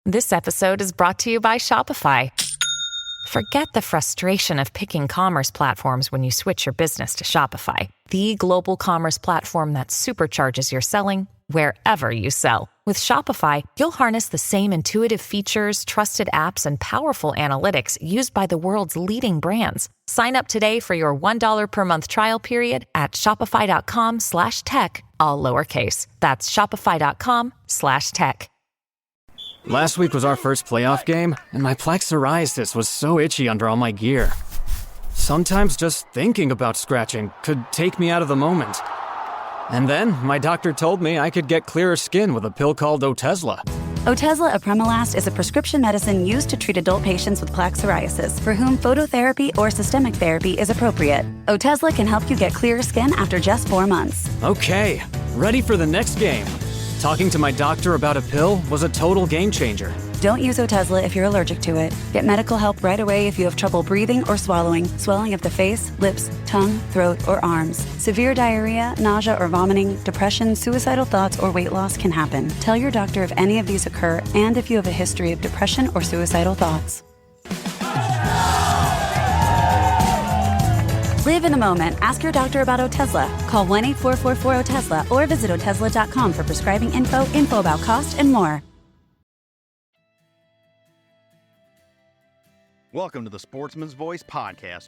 This episode is brought to you by Shopify. Forget the frustration of picking commerce platforms when you switch your business to Shopify, the global commerce platform that supercharges your selling wherever you sell. With Shopify, you'll harness the same intuitive features, trusted apps, and powerful analytics used by the world's leading brands. Sign up today for your $1 per month trial period at shopify.com/tech, all lowercase. That's shopify.com/tech. Last week was our first playoff game, and my plaque psoriasis was so itchy under all my gear. Sometimes just thinking about scratching could take me out of the moment. And then my doctor told me I could get clearer skin with a pill called Otezla. Otezla apremilast is a prescription medicine used to treat adult patients with plaque psoriasis for whom phototherapy or systemic therapy is appropriate. Otezla can help you get clearer skin after just 4 months. Okay, ready for the next game. Talking to my doctor about a pill was a total game changer. Don't use Otezla if you're allergic to it. Get medical help right away if you have trouble breathing or swallowing, swelling of the face, lips, tongue, throat, or arms. Severe diarrhea, nausea or vomiting, depression, suicidal thoughts, or weight loss can happen. Tell your doctor if any of these occur and if you have a history of depression or suicidal thoughts. Live in the moment. Ask your doctor about Otezla. Call 1-844-4-OTEZLA or visit Otezla.com for prescribing info about cost, and more. Welcome to the Sportsman's Voice podcast,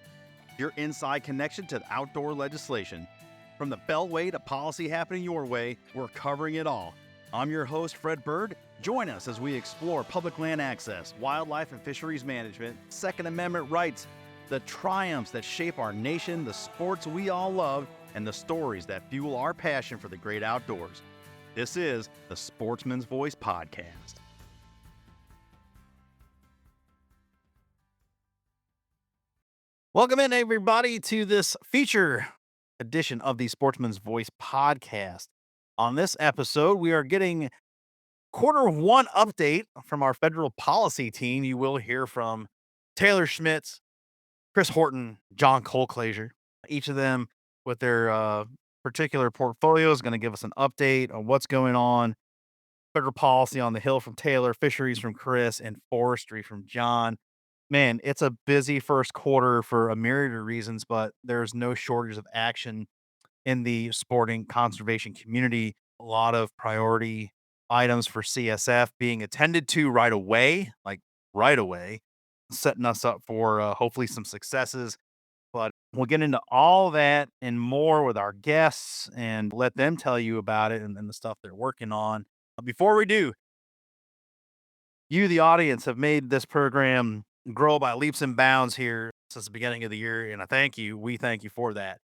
your inside connection to the outdoor legislation. From the Beltway to policy happening your way, we're covering it all. I'm your host, Fred Bird. Join us as we explore public land access, wildlife and fisheries management, Second Amendment rights, the triumphs that shape our nation, the sports we all love, and the stories that fuel our passion for the great outdoors. This is the Sportsman's Voice podcast. Welcome in, everybody, to this feature edition of the Sportsman's Voice podcast. On this episode, we are getting Q1 update from our federal policy team. You will hear from Taylor Schmitz, Chris Horton, John Colclasure, each of them with their particular portfolios, going to give us an update on what's going on. Federal policy on the Hill from Taylor, fisheries from Chris, and forestry from John. Man, it's a busy first quarter for a myriad of reasons, but there's no shortage of action in the sporting conservation community. A lot of priority items for CSF being attended to right away, setting us up for hopefully some successes. But we'll get into all that and more with our guests and let them tell you about it and the stuff they're working on. Before we do, you, the audience, have made this program grow by leaps and bounds here since the beginning of the year, and we thank you for that.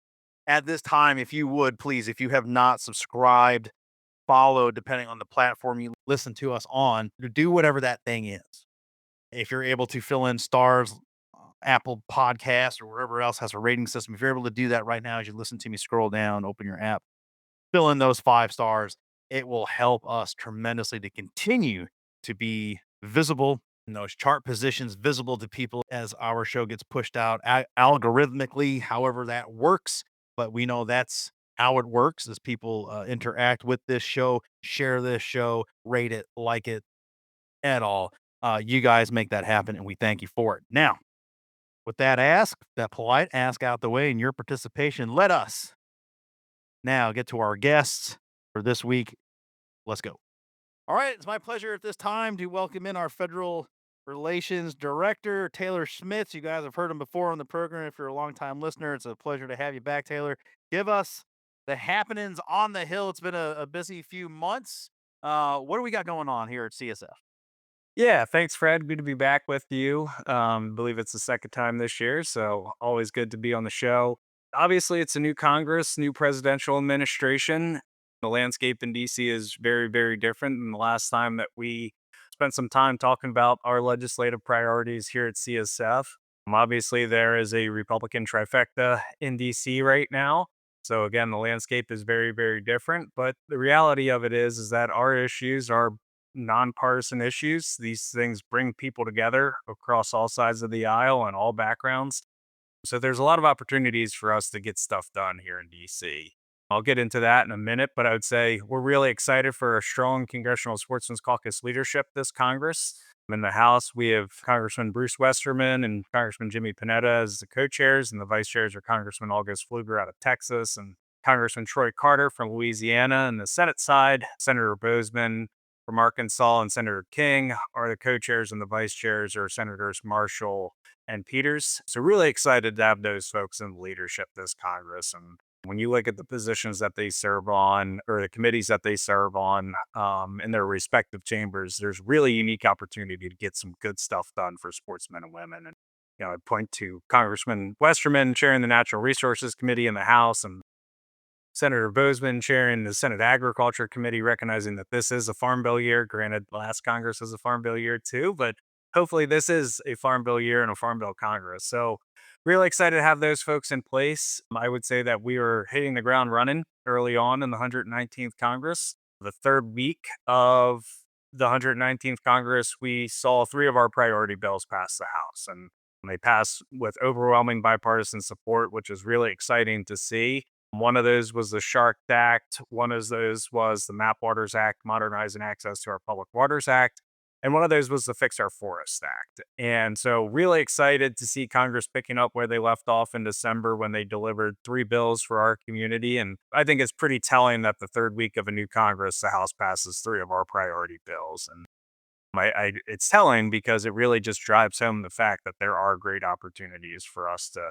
At this time, if you would, please, if you have not subscribed, followed, depending on the platform you listen to us on, do whatever that thing is. If you're able to fill in stars, Apple Podcasts or wherever else has a rating system, if you're able to do that right now as you listen to me, scroll down, open your app, fill in those 5 stars, it will help us tremendously to continue to be visible in those chart positions, visible to people as our show gets pushed out algorithmically, however that works. But we know that's how it works as people interact with this show, share this show, rate it, like it at all. You guys make that happen, and we thank you for it. Now, with that polite ask out the way and your participation, let us now get to our guests for this week. Let's go. All right, it's my pleasure at this time to welcome in our Federal Relations Director, Taylor Schmitz. You guys have heard him before on the program. If you're a longtime listener, it's a pleasure to have you back, Taylor. Give us the happenings on the Hill. It's been a busy few months. What do we got going on here at CSF? Yeah, thanks, Fred. Good to be back with you. I believe it's the second time this year, so always good to be on the show. Obviously, it's a new Congress, new presidential administration. The landscape in DC is very, very different than the last time that we spent some time talking about our legislative priorities here at CSF. Obviously, there is a Republican trifecta in DC right now. So again, the landscape is very, very different. But the reality of it is that our issues are nonpartisan issues. These things bring people together across all sides of the aisle and all backgrounds. So there's a lot of opportunities for us to get stuff done here in DC. I'll get into that in a minute, but I would say we're really excited for a strong Congressional Sportsmen's Caucus leadership this Congress. In the House, we have Congressman Bruce Westerman and Congressman Jimmy Panetta as the co-chairs, and the vice chairs are Congressman August Pfluger out of Texas and Congressman Troy Carter from Louisiana. And the Senate side, Senator Bozeman from Arkansas and Senator King are the co-chairs, and the vice chairs are Senators Marshall and Peters. So really excited to have those folks in leadership this Congress. And when you look at the positions that they serve on or the committees that they serve on in their respective chambers, there's really unique opportunity to get some good stuff done for sportsmen and women. And, I point to Congressman Westerman chairing the Natural Resources Committee in the House and Senator Bozeman chairing the Senate Agriculture Committee, recognizing that this is a Farm Bill year. Granted, last Congress was a Farm Bill year too, but hopefully this is a Farm Bill year and a Farm Bill Congress. So, really excited to have those folks in place. I would say that we were hitting the ground running early on in the 119th Congress. The third week of the 119th Congress, we saw three of our priority bills pass the House, and they passed with overwhelming bipartisan support, which is really exciting to see. One of those was the Shark Act. One of those was the Map Waters Act, Modernizing Access to Our Public Waters Act. And one of those was the Fix Our Forests Act. And so, really excited to see Congress picking up where they left off in December when they delivered three bills for our community. And I think it's pretty telling that the third week of a new Congress, the House passes three of our priority bills. And it's telling because it really just drives home the fact that there are great opportunities for us to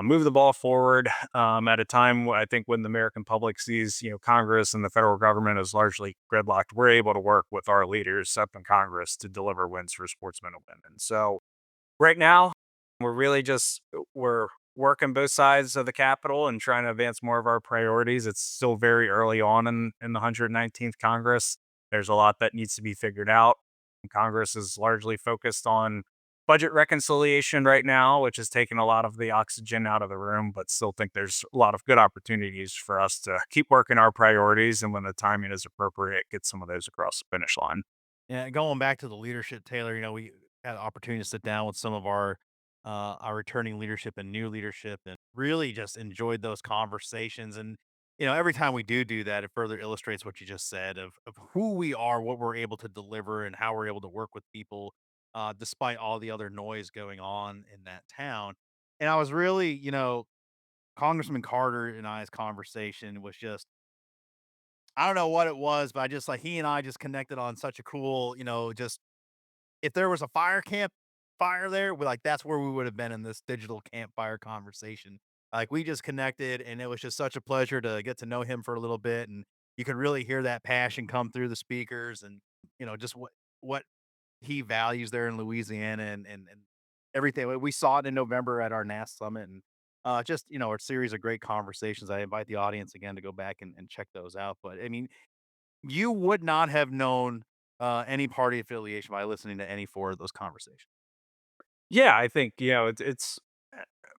move the ball forward at a time I think when the American public sees Congress and the federal government is largely gridlocked. We're able to work with our leaders up in Congress to deliver wins for sportsmen and women. So right now, we're really just we're working both sides of the Capitol and trying to advance more of our priorities. It's still very early on in the 119th Congress. There's a lot that needs to be figured out. Congress is largely focused on budget reconciliation right now, which has taken a lot of the oxygen out of the room, but still think there's a lot of good opportunities for us to keep working our priorities. And when the timing is appropriate, get some of those across the finish line. Yeah, going back to the leadership, Taylor, we had an opportunity to sit down with some of our returning leadership and new leadership and really just enjoyed those conversations. And, every time we do that, it further illustrates what you just said of who we are, what we're able to deliver, and how we're able to work with people despite all the other noise going on in that town. And I was really, Congressman Carter and I's conversation was just I don't know what it was, but I just like he and I just connected on such a cool, just if there was a fire there, that's where we would have been in this digital campfire conversation. Like we just connected and it was just such a pleasure to get to know him for a little bit and you could really hear that passion come through the speakers and just what he values there in Louisiana and everything. We saw it in November at our NAS summit and just a series of great conversations. I invite the audience again to go back and check those out. But I mean, you would not have known any party affiliation by listening to any four of those conversations. Yeah, I think, it's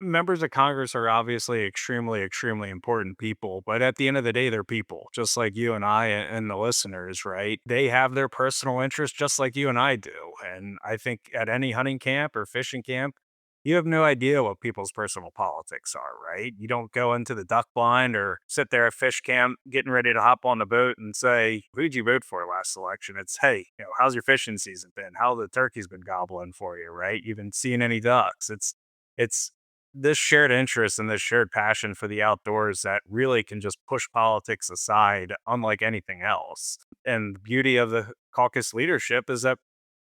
members of Congress are obviously extremely, extremely important people, but at the end of the day, they're people, just like you and I and the listeners, right? They have their personal interests just like you and I do. And I think at any hunting camp or fishing camp, you have no idea what people's personal politics are, right? You don't go into the duck blind or sit there at fish camp getting ready to hop on the boat and say, who'd you vote for last election? It's, hey, how's your fishing season been? How the turkey's been gobbling for you, right? You've been seeing any ducks. It's this shared interest and this shared passion for the outdoors that really can just push politics aside, unlike anything else. And the beauty of the caucus leadership is that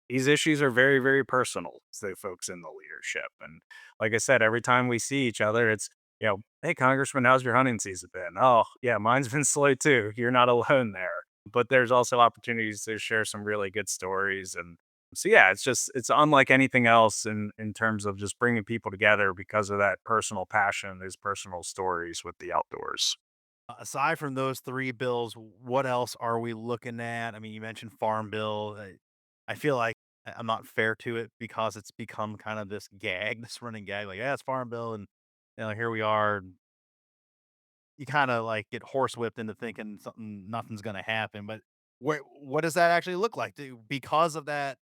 these issues are very, very personal to the folks in the leadership. And like I said, every time we see each other, it's, hey, Congressman, how's your hunting season been? Oh, yeah, mine's been slow too. You're not alone there. But there's also opportunities to share some really good stories. And so, yeah, it's unlike anything else in terms of just bringing people together because of that personal passion, those personal stories with the outdoors. Aside from those three bills, what else are we looking at? I mean, you mentioned Farm Bill. I feel like I'm not fair to it because it's become kind of this gag, this running gag. Like, yeah, it's Farm Bill, and here we are. You kind of like get horsewhipped into thinking nothing's going to happen. But what does that actually look like? Because of that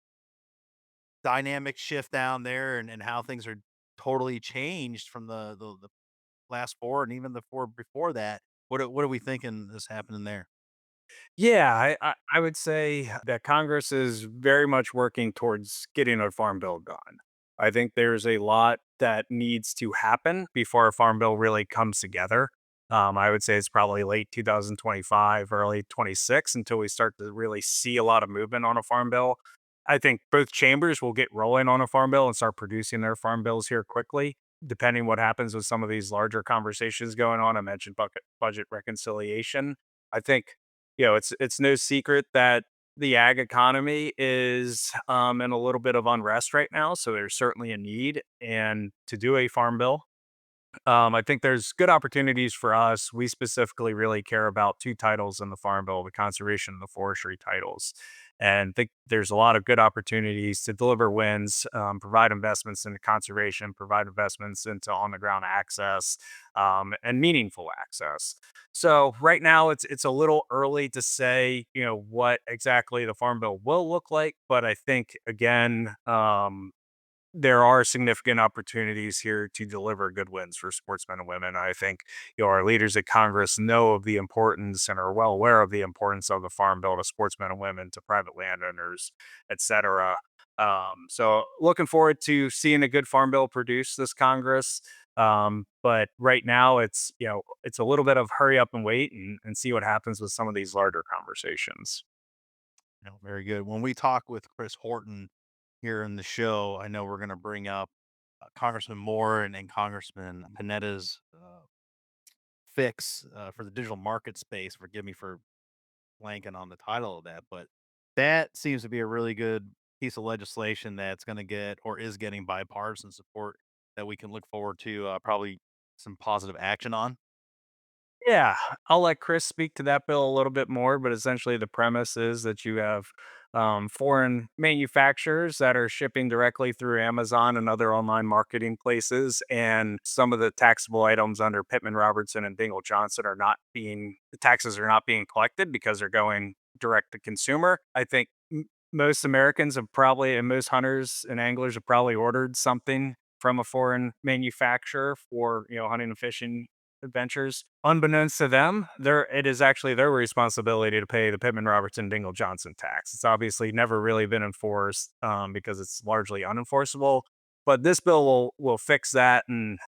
dynamic shift down there and how things are totally changed from the last four and even the four before that. What are we thinking is happening there? Yeah, I would say that Congress is very much working towards getting a farm bill done. I think there's a lot that needs to happen before a farm bill really comes together. I would say it's probably late 2025, early 26 until we start to really see a lot of movement on a farm bill. I think both chambers will get rolling on a farm bill and start producing their farm bills here quickly, depending what happens with some of these larger conversations going on. I mentioned budget reconciliation. I think it's no secret that the ag economy is in a little bit of unrest right now. So there's certainly a need and to do a farm bill. I think there's good opportunities for us. We specifically really care about two titles in the Farm Bill, the conservation and the forestry titles. And think there's a lot of good opportunities to deliver wins, provide investments into conservation, provide investments into on the ground access, and meaningful access. So right now it's a little early to say, what exactly the Farm Bill will look like. But I think again, there are significant opportunities here to deliver good wins for sportsmen and women. I think our leaders at Congress know of the importance and are well aware of the importance of the Farm Bill to sportsmen and women, to private landowners, et cetera. So looking forward to seeing a good Farm Bill produce this Congress. But right now it's a little bit of hurry up and wait and see what happens with some of these larger conversations. No, very good. When we talk with Chris Horton here in the show, I know we're going to bring up Congressman Moore and Congressman Panetta's fix for the digital market space. Forgive me for blanking on the title of that, but that seems to be a really good piece of legislation that's going to get or is getting bipartisan support that we can look forward to probably some positive action on. Yeah, I'll let Chris speak to that bill a little bit more, but essentially the premise is that you have foreign manufacturers that are shipping directly through Amazon and other online marketing places, and some of the taxable items under Pittman Robertson and Dingle Johnson the taxes are not being collected because they're going direct to consumer. I think most Americans have probably, and most hunters and anglers have probably ordered something from a foreign manufacturer for hunting and fishing adventures. Unbeknownst to them, it is actually their responsibility to pay the Pittman Robertson Dingle Johnson tax. It's obviously never really been enforced because it's largely unenforceable. But this bill will fix that and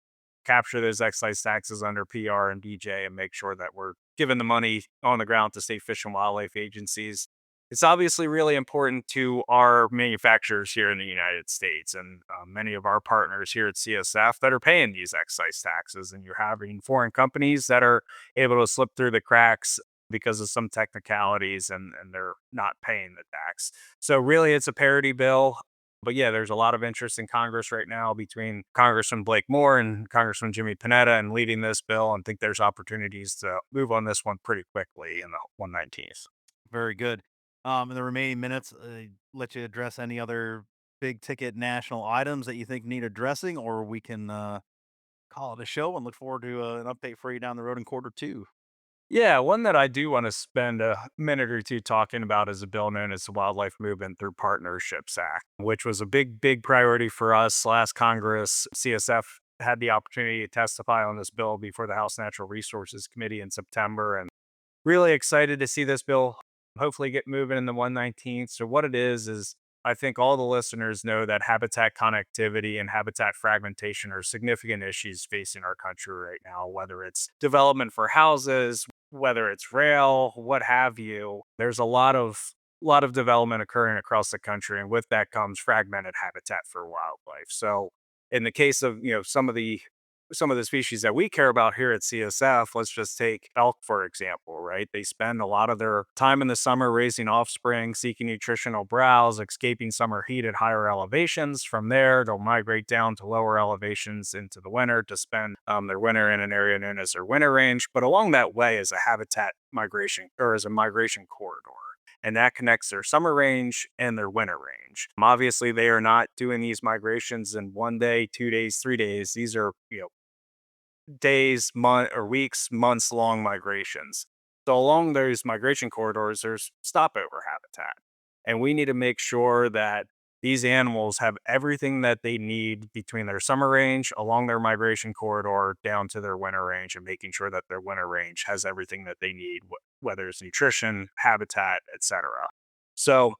capture those excise taxes under PR and DJ and make sure that we're giving the money on the ground to state fish and wildlife agencies. It's obviously really important to our manufacturers here in the United States and many of our partners here at CSF that are paying these excise taxes. And you're having foreign companies that are able to slip through the cracks because of some technicalities and they're not paying the tax. So, really, it's a parity bill. But yeah, there's a lot of interest in Congress right now between Congressman Blake Moore and Congressman Jimmy Panetta and leading this bill, and think there's opportunities to move on this one pretty quickly in the 119th. Very good. In the remaining minutes, let you address any other big ticket national items that you think need addressing, or we can call it a show and look forward to an update for you down the road in quarter two. Yeah, one that I do want to spend a minute or two talking about is a bill known as the Wildlife Movement Through Partnerships Act, which was a big priority for us last Congress. CSF had the opportunity to testify on this bill before the House Natural Resources Committee in September, and really excited to see this bill hopefully get moving in the 119th. So, what it is I think all the listeners know that habitat connectivity and habitat fragmentation are significant issues facing our country right now, whether it's development for houses, whether it's rail, what have you. There's a lot of development occurring across the country, and with that comes fragmented habitat for wildlife. So, in the case of some of the species that we care about here at CSF, let's just take elk, for example, right? They spend a lot of their time in the summer raising offspring, seeking nutritional browse, escaping summer heat at higher elevations. From there, they'll migrate down to lower elevations into the winter to spend their winter in an area known as their winter range. But along that way is a habitat migration or is a migration corridor, and that connects their summer range and their winter range. Obviously, they are not doing these migrations in 1 day, 2 days, 3 days. These are, days, month or weeks, months long migrations. So along those migration corridors, there's stopover habitat. And we need to make sure that these animals have everything that they need between their summer range, along their migration corridor, down to their winter range, and making sure that their winter range has everything that they need, whether it's nutrition, habitat, etc. So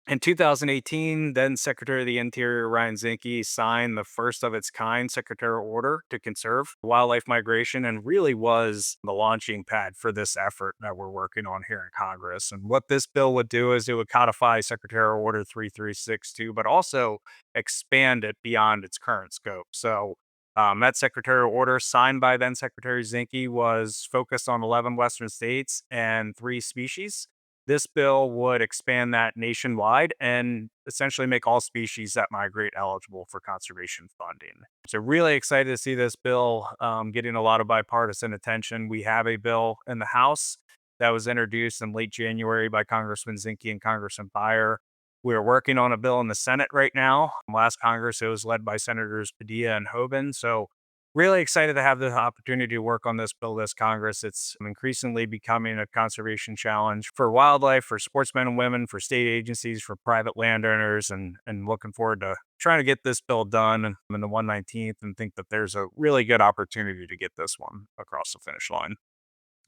in 2018, then Secretary of the Interior Ryan Zinke signed the first of its kind secretarial order to conserve wildlife migration and really was the launching pad for this effort that we're working on here in Congress. And what this bill would do is it would codify Secretarial Order 3362, but also expand it beyond its current scope. So that secretarial order signed by then Secretary Zinke was focused on 11 Western states and 3 species. This bill would expand that nationwide and essentially make all species that migrate eligible for conservation funding. So, really excited to see this bill getting a lot of bipartisan attention. We have a bill in the House that was introduced in late January by Congressman Zinke and Congressman Byer. We are working on a bill in the Senate right now. Last Congress, it was led by Senators Padilla and Hoban. So, really excited to have the opportunity to work on this bill this Congress. It's increasingly becoming a conservation challenge for wildlife, for sportsmen and women, for state agencies, for private landowners, and looking forward to trying to get this bill done in the 119th and think that there's a really good opportunity to get this one across the finish line.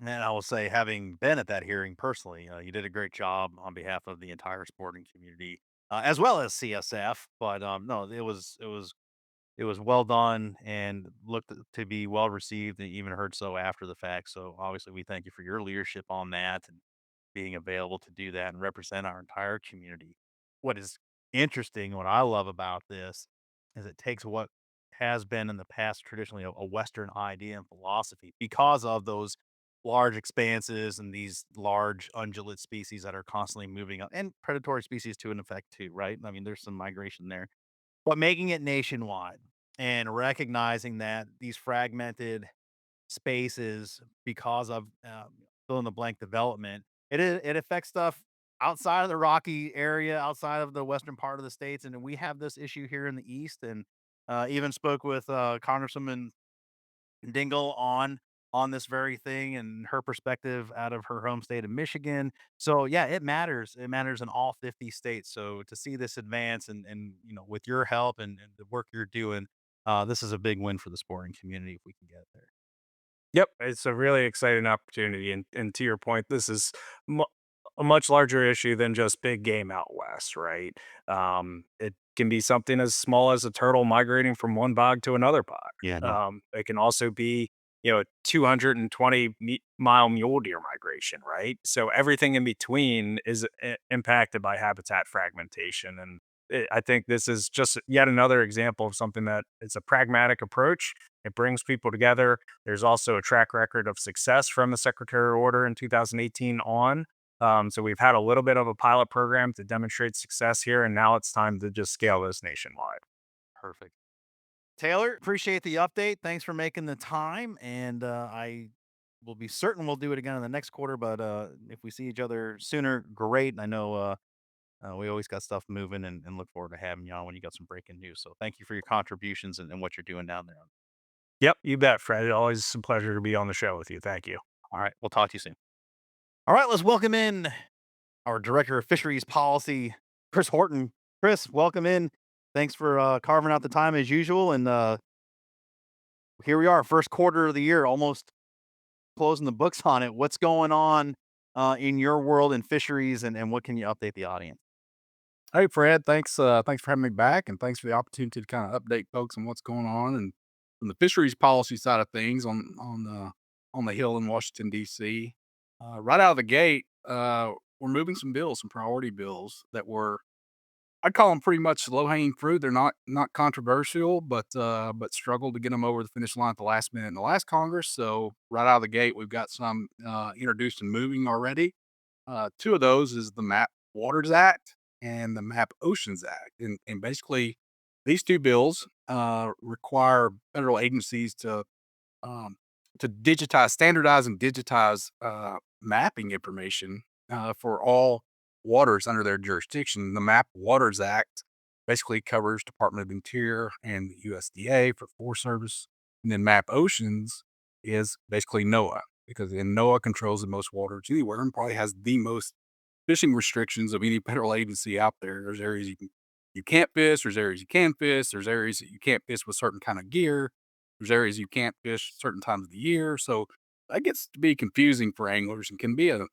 And I will say, having been at that hearing personally, you did a great job on behalf of the entire sporting community, as well as CSF. But no, it was well done and looked to be well received, and even heard so after the fact. So obviously, we thank you for your leadership on that and being available to do that and represent our entire community. What is interesting, what I love about this, is it takes what has been in the past traditionally a Western idea and philosophy because of those large expanses and these large ungulate species that are constantly moving up, and predatory species to an effect too, right? I mean, there's some migration there, but making it nationwide and recognizing that these fragmented spaces because of, fill in the blank development, it affects stuff outside of the Rocky area, outside of the western part of the states, and we have this issue here in the East, and, even spoke with, Congresswoman Dingle on this very thing and her perspective out of her home state of Michigan. So yeah, it matters. It matters in all 50 states. So to see this advance and with your help and the work you're doing, this is a big win for the sporting community if we can get there. Yep, it's a really exciting opportunity, and to your point, this is mu a much larger issue than just big game out west, right? It can be something as small as a turtle migrating from one bog to another bog. Yeah, no. It can also be, 220-mile mule deer migration, right? So everything in between is impacted by habitat fragmentation, and I think this is just yet another example of something that it's a pragmatic approach. It brings people together. There's also a track record of success from the secretarial order in 2018 on. So we've had a little bit of a pilot program to demonstrate success here, and now it's time to just scale this nationwide. Perfect. Taylor, appreciate the update. Thanks for making the time. And I will be certain we'll do it again in the next quarter. But if we see each other sooner, great. I know we always got stuff moving and look forward to having you on when you got some breaking news. So thank you for your contributions and what you're doing down there. Yep, you bet, Fred. Always a pleasure to be on the show with you. Thank you. All right. We'll talk to you soon. All right. Let's welcome in our Director of Fisheries Policy, Chris Horton. Chris, welcome in. Thanks for carving out the time as usual. And here we are, first quarter of the year, almost closing the books on it. What's going on in your world in fisheries, and what can you update the audience? Hey Fred, thanks for having me back, and thanks for the opportunity to kind of update folks on what's going on and from the fisheries policy side of things on the Hill in Washington D.C. Right out of the gate, we're moving some bills, some priority bills that were I'd call them pretty much low hanging fruit. They're not controversial, but struggled to get them over the finish line at the last minute in the last Congress. So right out of the gate, we've got some introduced and moving already. Two of those is the MAP Waters Act and the MAP Oceans Act. And basically, these two bills require federal agencies um, to standardize and digitize mapping information for all waters under their jurisdiction. The MAP Waters Act basically covers Department of Interior and the USDA for Forest Service. And then MAP Oceans is basically NOAA, because NOAA controls the most waters anywhere and probably has the most fishing restrictions of any federal agency out there. There's areas you can you can't fish. There's areas you can fish. There's areas that you can't fish with certain kind of gear. There's areas you can't fish certain times of the year. So that gets to be confusing for anglers and can be an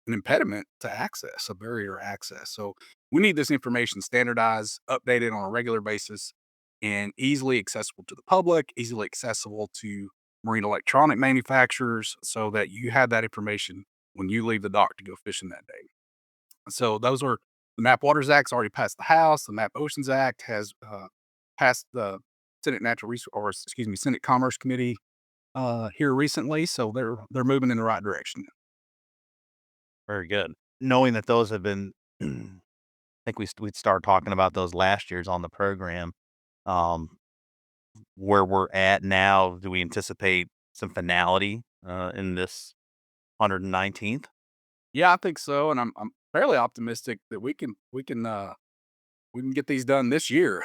impediment to access, a barrier to access. So we need this information standardized, updated on a regular basis, and easily accessible to the public, easily accessible to marine electronic manufacturers so that you have that information when you leave the dock to go fishing that day. So those are the MAP Waters Act's already passed the House. The MAP Oceans Act has passed the Senate Natural Resource, or excuse me, Senate Commerce Committee here recently. So they're moving in the right direction. Very good. Knowing that those have been, I think we'd start talking about those last year's on the program. Um, where we're at now, do we anticipate some finality in this 119th? Yeah, I think so, and I'm fairly optimistic that we can get these done this year.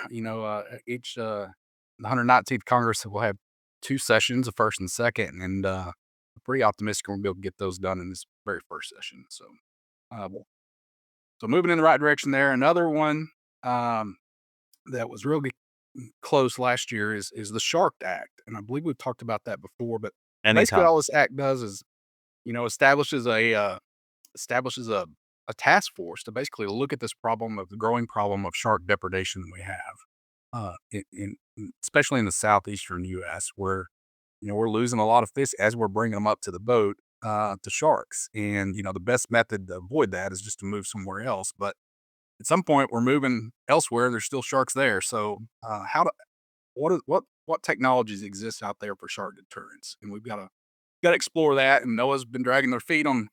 Each the 119th Congress will have 2 sessions, the first and second, and I'm pretty optimistic we'll be able to get those done in this very first session. So, uh, so moving in the right direction there. Another one um, that was really close last year is the Shark Act, and I believe we've talked about that before. But basically, Anytime. all this act does is establishes a task force to basically look at this problem of the growing problem of shark depredation we have, especially in the southeastern U.S., where we're losing a lot of fish as we're bringing them up to the boat to sharks, and the best method to avoid that is just to move somewhere else. But at some point, we're moving elsewhere. There's still sharks there. So, what technologies exist out there for shark deterrence? And we've got to explore that. And NOAA's been dragging their feet on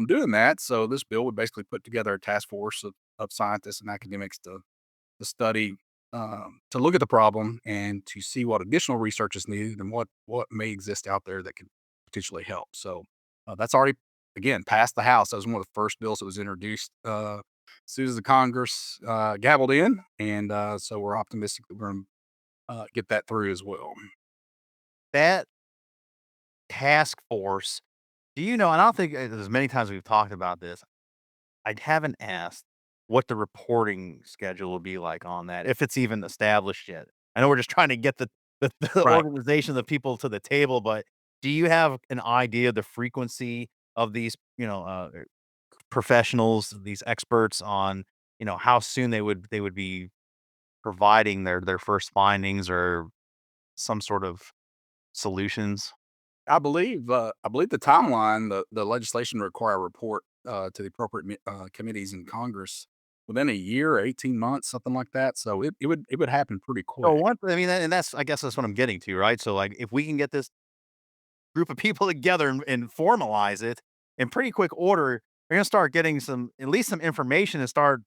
doing that. So this bill would basically put together a task force of scientists and academics to study, to look at the problem and to see what additional research is needed and what may exist out there that could potentially help. So that's already again passed the House. That was one of the first bills that was introduced as soon as the Congress gavelled in, and so we're optimistic that we're going to get that through as well. That task force, do you know, and I don't think as many times we've talked about this, I haven't asked what the reporting schedule will be like on that, if it's even established yet. I know we're just trying to get the Right. organization, the people to the table, but do you have an idea of the frequency of these, professionals, these experts on, how soon they would be providing their first findings or some sort of solutions? I believe the timeline, the legislation require a report to the appropriate committees in Congress within a year, 18 months, something like that. So it would happen pretty So quick. what I mean, and that's I guess that's what I'm getting to, right? So, like, if we can get this group of people together and formalize it in pretty quick order, we're gonna start getting some at least some information and start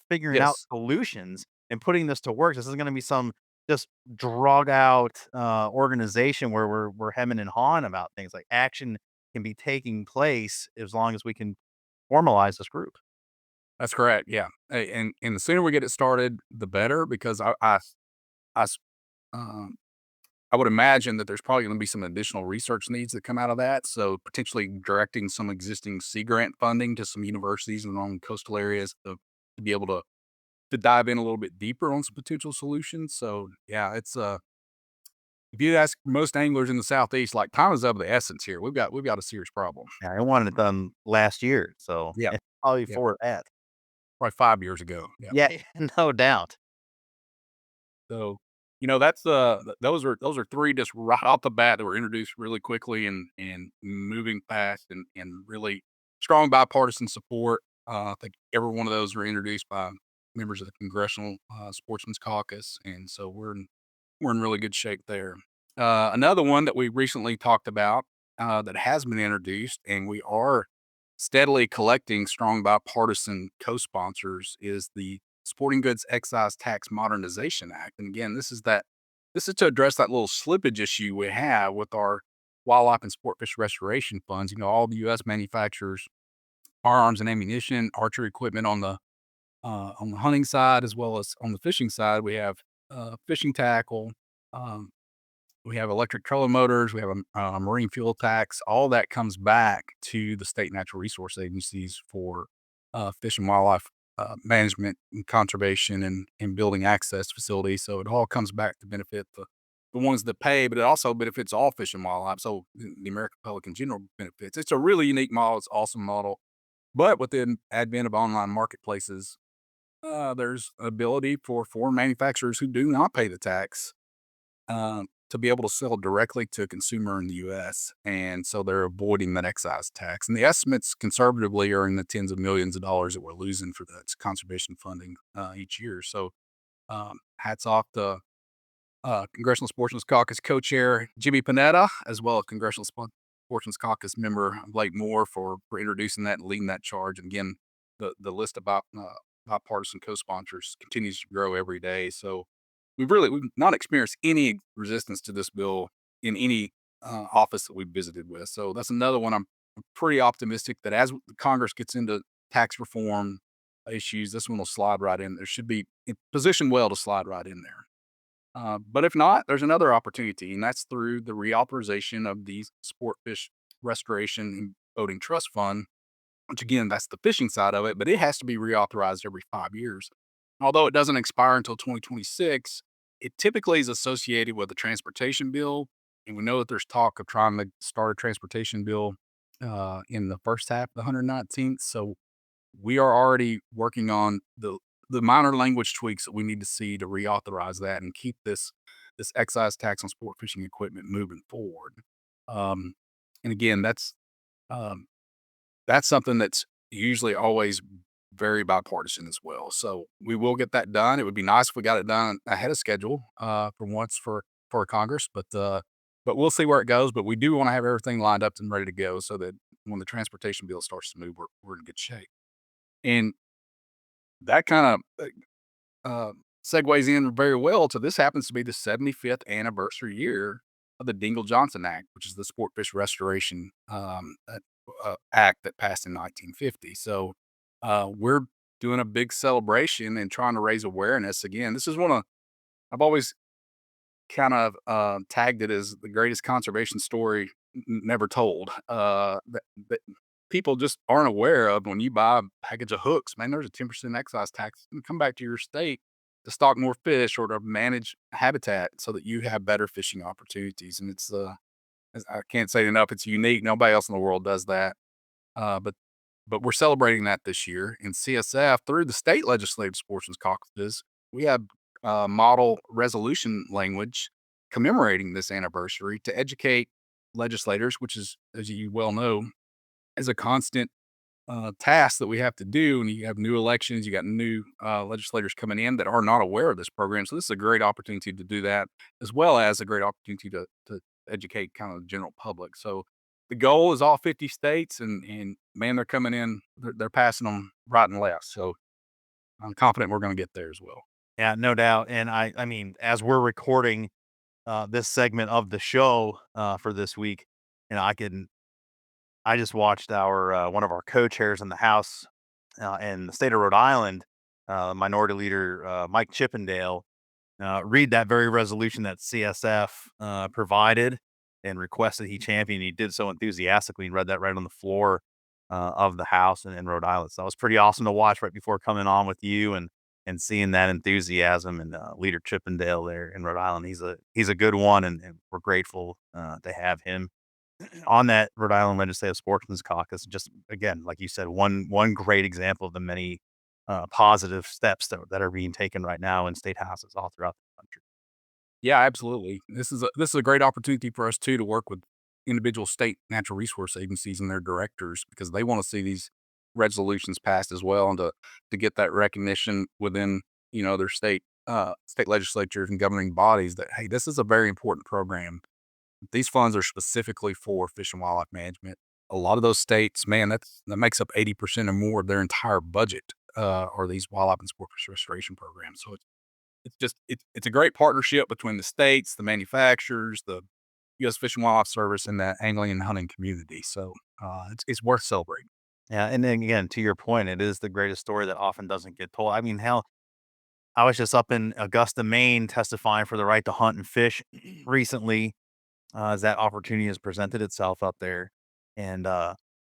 figuring out Yes, solutions and putting this to work. This isn't gonna be some just drug out organization where we're hemming and hawing about things. Like, action can be taking place as long as we can formalize this group. that's correct. Yeah, and the sooner we get it started, the better because I s- um, I would imagine that there's probably going to be some additional research needs that come out of that. So potentially directing some existing sea grant funding to some universities along coastal areas to be able to dive in a little bit deeper on some potential solutions. So yeah, it's if you ask most anglers in the southeast, like time is of the essence here. We've got a serious problem. Yeah, I wanted it done last year, so Yeah, probably yeah, for that. probably 5 years ago. Yeah. Yeah, no doubt. So, that's those are three just right off the bat that were introduced really quickly and moving fast and really strong bipartisan support. I think every one of those were introduced by members of the Congressional Sportsmen's Caucus, and so we're in really good shape there. Another one that we recently talked about that has been introduced, and we are steadily collecting strong bipartisan co-sponsors, is the Sporting Goods Excise Tax Modernization Act. And again, this is to address that little slippage issue we have with our wildlife and sport fish restoration funds. All the U.S. manufacturers firearms and ammunition, archery equipment on the hunting side as well as on the fishing side. We have fishing tackle. Um, we have electric trolling motors. We have a marine fuel tax. All that comes back to the state natural resource agencies for fish and wildlife management and conservation and building access facilities. So it all comes back to benefit the ones that pay, but it also benefits all fish and wildlife. So the American public in general benefits. It's a really unique model. It's an awesome model. But with the advent of online marketplaces, there's ability for foreign manufacturers who do not pay the tax to be able to sell directly to a consumer in the U.S. And so they're avoiding that excise tax. And the estimates conservatively are in the tens of millions of dollars that we're losing for that conservation funding each year. So hats off to Congressional Sportsmen's Caucus co-chair Jimmy Panetta, as well as Congressional Sportsmen's Caucus member Blake Moore for introducing that and leading that charge. And again, the list of bipartisan co-sponsors continues to grow every day. So we've not experienced any resistance to this bill in any office that we've visited with. So that's another one I'm pretty optimistic that as Congress gets into tax reform issues, this one will slide right in. There should be positioned well to slide right in there. But if not, there's another opportunity, and that's through the reauthorization of the Sport Fish Restoration and Boating Trust Fund, which again, that's the fishing side of it, but it has to be reauthorized every 5 years. Although it doesn't expire until 2026, it typically is associated with a transportation bill. And we know that there's talk of trying to start a transportation bill in the first half of the 119th. So we are already working on the minor language tweaks that we need to see to reauthorize that and keep this excise tax on sport fishing equipment moving forward. And again, um, that's something that's usually always very bipartisan as well. So we will get that done. It would be nice if we got it done ahead of schedule for once for Congress, but we'll see where it goes. But we do want to have everything lined up and ready to go so that when the transportation bill starts to move, we're in good shape. And that kind of segues in very well to this happens to be the 75th anniversary year of the Dingle Johnson Act, which is the Sport Fish Restoration Act that passed in 1950. So we're doing a big celebration and trying to raise awareness. Again, this is I've always kind of tagged it as the greatest conservation story never told. That people just aren't aware of when you buy a package of hooks. Man, there's a 10% excise tax. Come back to your state to stock more fish or to manage habitat so that you have better fishing opportunities. And I can't say it enough. It's unique. Nobody else in the world does that. But we're celebrating that this year in CSF through the state legislative sportsmen's caucuses. We have model resolution language commemorating this anniversary to educate legislators, which is, as you well know, is a constant task that we have to do. And you have new elections, you got new legislators coming in that are not aware of this program. So this is a great opportunity to do that, as well as a great opportunity to educate kind of the general public. So the goal is all 50 states, and man, they're coming in, they're passing them right and left. So I'm confident we're going to get there as well. Yeah, no doubt. And I mean, as we're recording this segment of the show for this week, you know, I just watched our one of our co-chairs in the House in the state of Rhode Island, Minority Leader Mike Chippendale, read that very resolution that CSF provided and requested he champion. He did so enthusiastically and read that right on the floor of the House in Rhode Island. So that was pretty awesome to watch right before coming on with you and seeing that enthusiasm and Leader Chippendale there in Rhode Island. He's a good one, and we're grateful to have him on that Rhode Island Legislative Sportsmen's Caucus. Just again, like you said, one great example of the many positive steps that are being taken right now in state houses all throughout the country. Yeah, absolutely. This is a great opportunity for us too to work with individual state natural resource agencies and their directors because they want to see these resolutions passed as well, and to get that recognition within their state legislatures and governing bodies that hey, this is a very important program. These funds are specifically for fish and wildlife management. A lot of those states, man, that makes up 80% or more of their entire budget are these wildlife and sport fish restoration programs. So it's a great partnership between the states, the manufacturers, the U.S. Fish and Wildlife Service, and the angling and hunting community. So it's worth celebrating. Yeah, and then again, to your point, it is the greatest story that often doesn't get told. I mean, hell, I was just up in Augusta, Maine, testifying for the right to hunt and fish recently, as that opportunity has presented itself up there, and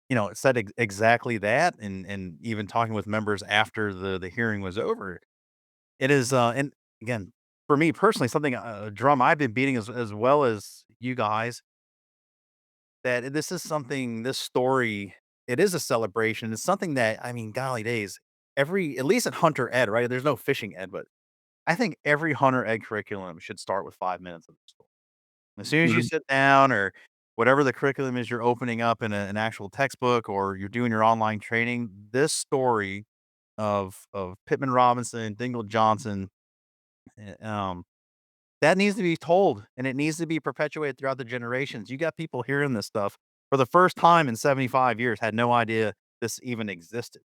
it said exactly that, and even talking with members after the hearing was over, it is, and again, for me personally, something a drum I've been beating as well as you guys, that this is something this story, it is a celebration. It's something that, I mean, golly days, every at least at hunter ed, right? There's no fishing ed, but I think every hunter ed curriculum should start with 5 minutes of the school. As soon as you Mhm. sit down or whatever the curriculum is you're opening up in an actual textbook or you're doing your online training, this story of Pittman Robinson, Dingle Johnson, um, that needs to be told, and it needs to be perpetuated throughout the generations. You got people hearing this stuff for the first time in 75 years, had no idea this even existed.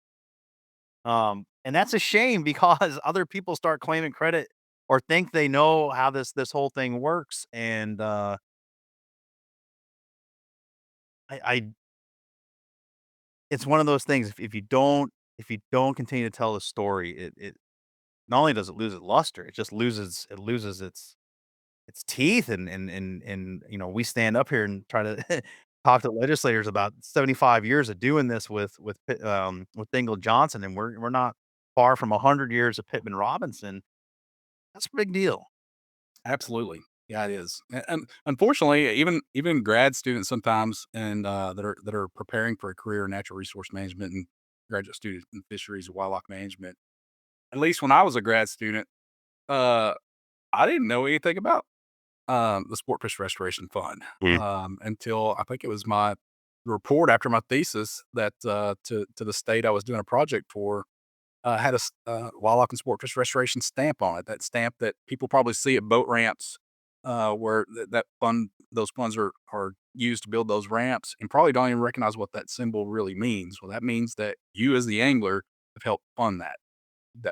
And that's a shame because other people start claiming credit or think they know how this whole thing works, and, I it's one of those things, if you don't continue to tell the story, it not only does it lose its luster, it just loses its teeth, and, we stand up here and try to talk to legislators about 75 years of doing this with Dingle Johnson, and we're not far from 100 years of Pittman Robinson. That's a big deal. Absolutely. Yeah, it is. And unfortunately, even grad students sometimes and that are preparing for a career in natural resource management and graduate students in fisheries and wildlife management. At least when I was a grad student, uh, I didn't know anything about the Sport Fish Restoration Fund Mm. until I think it was my report after my thesis that to the state I was doing a project for had a wildlife and sport fish restoration stamp on it. That stamp that people probably see at boat ramps, where that fund those funds are used to build those ramps, and probably don't even recognize what that symbol really means. Well, that means that you, as the angler, have helped fund that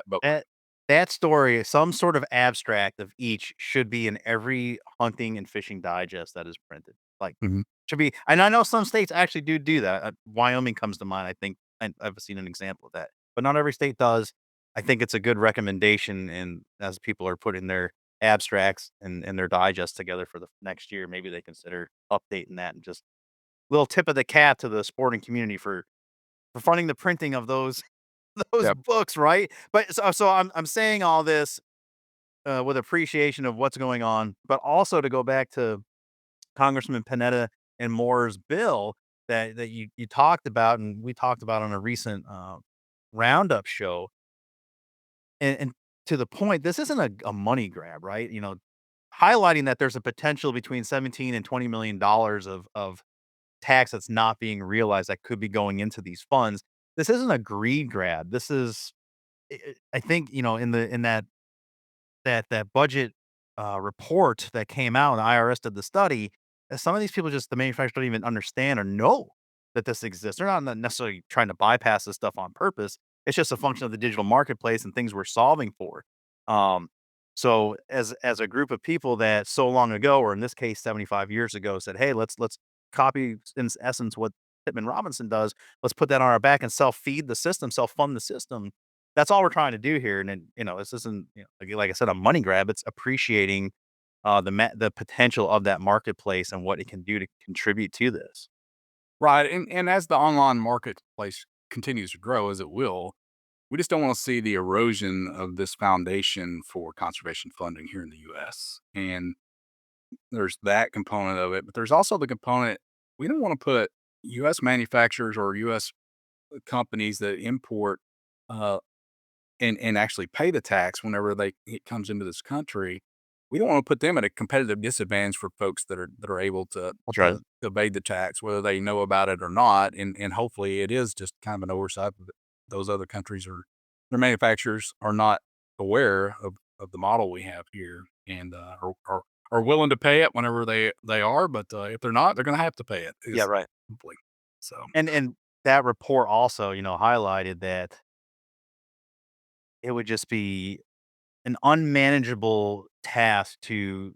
boat ramp. That that story, some sort of abstract of each should be in every hunting and fishing digest that is printed. Like, Mhm. should be, and I know some states actually do that. Wyoming comes to mind, I think, and I've seen an example of that, but not every state does. I think it's a good recommendation, and as people are putting their abstracts and their digest together for the next year, maybe they consider updating that and just little tip of the cap to the sporting community for funding the printing of those those Yep. books, right? But so I'm saying all this, with appreciation of what's going on, but also to go back to Congressman Panetta and Moore's bill that you talked about, and we talked about on a recent, roundup show, and to the point, this isn't a money grab, right? Highlighting that there's a potential between 17 and $20 million of tax that's not being realized that could be going into these funds. This isn't a greed grab. This is, I think, in that budget, report that came out, and the IRS did the study, some of these people, just the manufacturers, don't even understand or know that this exists. They're not necessarily trying to bypass this stuff on purpose. It's just a function of the digital marketplace and things we're solving for. Um, so as a group of people that so long ago, or in this case, 75 years ago, said, "Hey, let's copy in essence what Pittman Robinson does. Let's put that on our back and self-feed the system, self-fund the system." That's all we're trying to do here, and then, this isn't, like I said, a money grab. It's appreciating, the potential of that marketplace and what it can do to contribute to this. Right. And as the online marketplace continues to grow, as it will, we just don't want to see the erosion of this foundation for conservation funding here in the U.S. And there's that component of it, but there's also the component we don't want to put U.S. manufacturers or U.S. companies that import uh, and actually pay the tax whenever it comes into this country. We don't want to put them at a competitive disadvantage for folks that are able That's right. to evade the tax, whether they know about it or not. And hopefully, it is just kind of an oversight that those other countries or their manufacturers are not aware of the model we have here and are willing to pay it whenever they are. But if they're not, they're going to have to pay it. Yeah, Is right. hopefully so. And that report also, highlighted that it would just be an unmanageable task to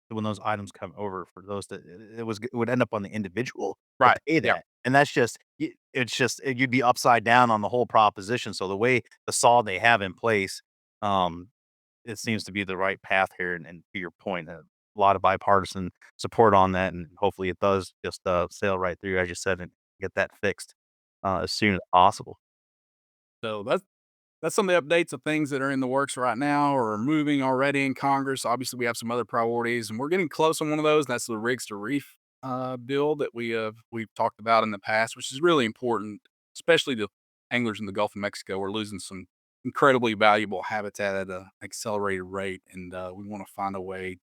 when those items come over, for those that it would end up on the individual to Right. pay Yeah. that, and that's just it's just you'd be upside down on the whole proposition. So the way the saw they have in place, um, it seems to be the right path here, and to your point, a lot of bipartisan support on that, and hopefully it does just, sail right through, as you said, get that fixed as soon as possible. So that's some of the updates of things that are in the works right now or are moving already in Congress. Obviously, we have some other priorities, and we're getting close on one of those. And that's the rigs to reef bill that we've talked about in the past, which is really important, especially to anglers in the Gulf of Mexico. We're losing some incredibly valuable habitat at an accelerated rate, and we want to find a way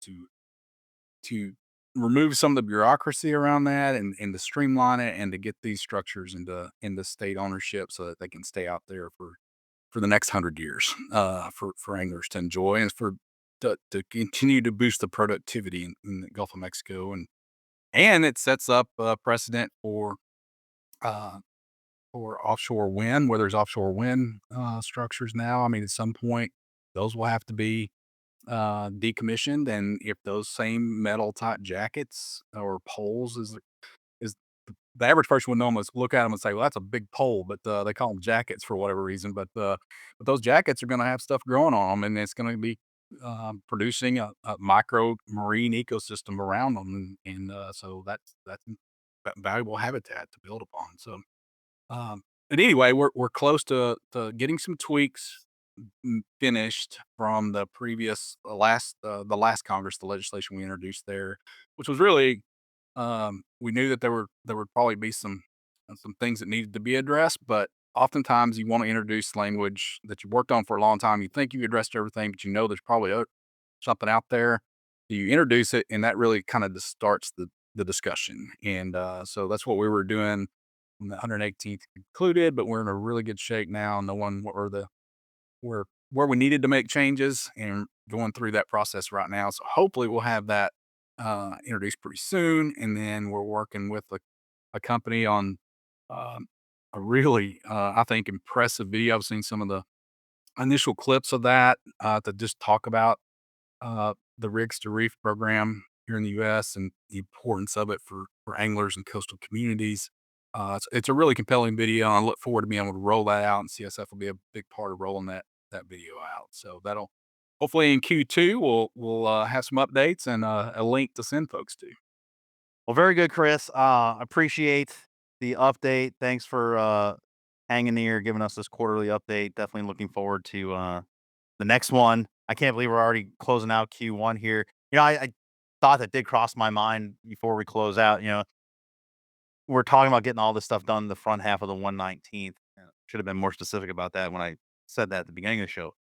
to remove some of the bureaucracy around that and to streamline it and to get these structures into state ownership so that they can stay out there for the next 100 years for anglers to enjoy and to continue to boost the productivity in the Gulf of Mexico and it sets up a precedent uh, for offshore wind where there's offshore wind structures now. I mean, at some point those will have to be decommissioned, and if those same metal type jackets or poles is the average person would normally look at them and say, "Well, that's a big pole," but they call them jackets for whatever reason. But those jackets are going to have stuff growing on them, and it's going to be producing a micro marine ecosystem around them, and so that's valuable habitat to build upon. So, but anyway, we're close to getting some tweaks finished from the previous the last Congress, the legislation we introduced there, which was really we knew that there would probably be some things that needed to be addressed, but oftentimes you want to introduce language that you worked on for a long time. You think you addressed everything, but you know there's probably something out there. You introduce it, and that really kind of just starts the discussion. And so that's what we were doing when the 118th concluded. But we're in a really good shape now, knowing where we needed to make changes and going through that process right now. So hopefully we'll have that introduced pretty soon. And then we're working with a company on um, a really, I think, impressive video. I've seen some of the initial clips of that to just talk about the Rigs to Reef program here in the U.S. and the importance of it for anglers and coastal communities. It's a really compelling video, and I look forward to being able to roll that out, and CSF will be a big part of rolling that video out. So that'll hopefully in Q2 we'll have some updates and a link to send folks to. Well, very good, Chris. Appreciate the update. Thanks for hanging here, giving us this quarterly update. Definitely looking forward to the next one. I can't believe we're already closing out Q1 here. I thought that did cross my mind before we close out. We're talking about getting all this stuff done in the front half of the 119th. Should have been more specific about that when I said that at the beginning of the show.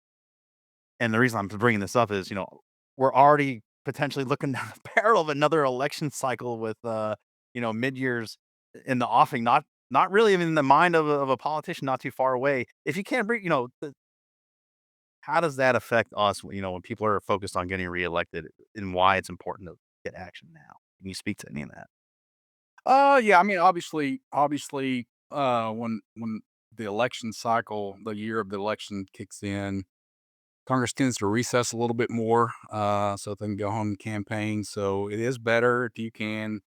And the reason I'm bringing this up is, we're already potentially looking down the barrel of another election cycle with, mid-years in the offing, not really even in the mind of a politician not too far away. If you can't bring, how does that affect us, when people are focused on getting reelected and why it's important to get action now? Can you speak to any of that? Yeah, I mean, obviously, when the election cycle, the year of the election kicks in, Congress tends to recess a little bit more, so they can go home and campaign. So it is better if you can,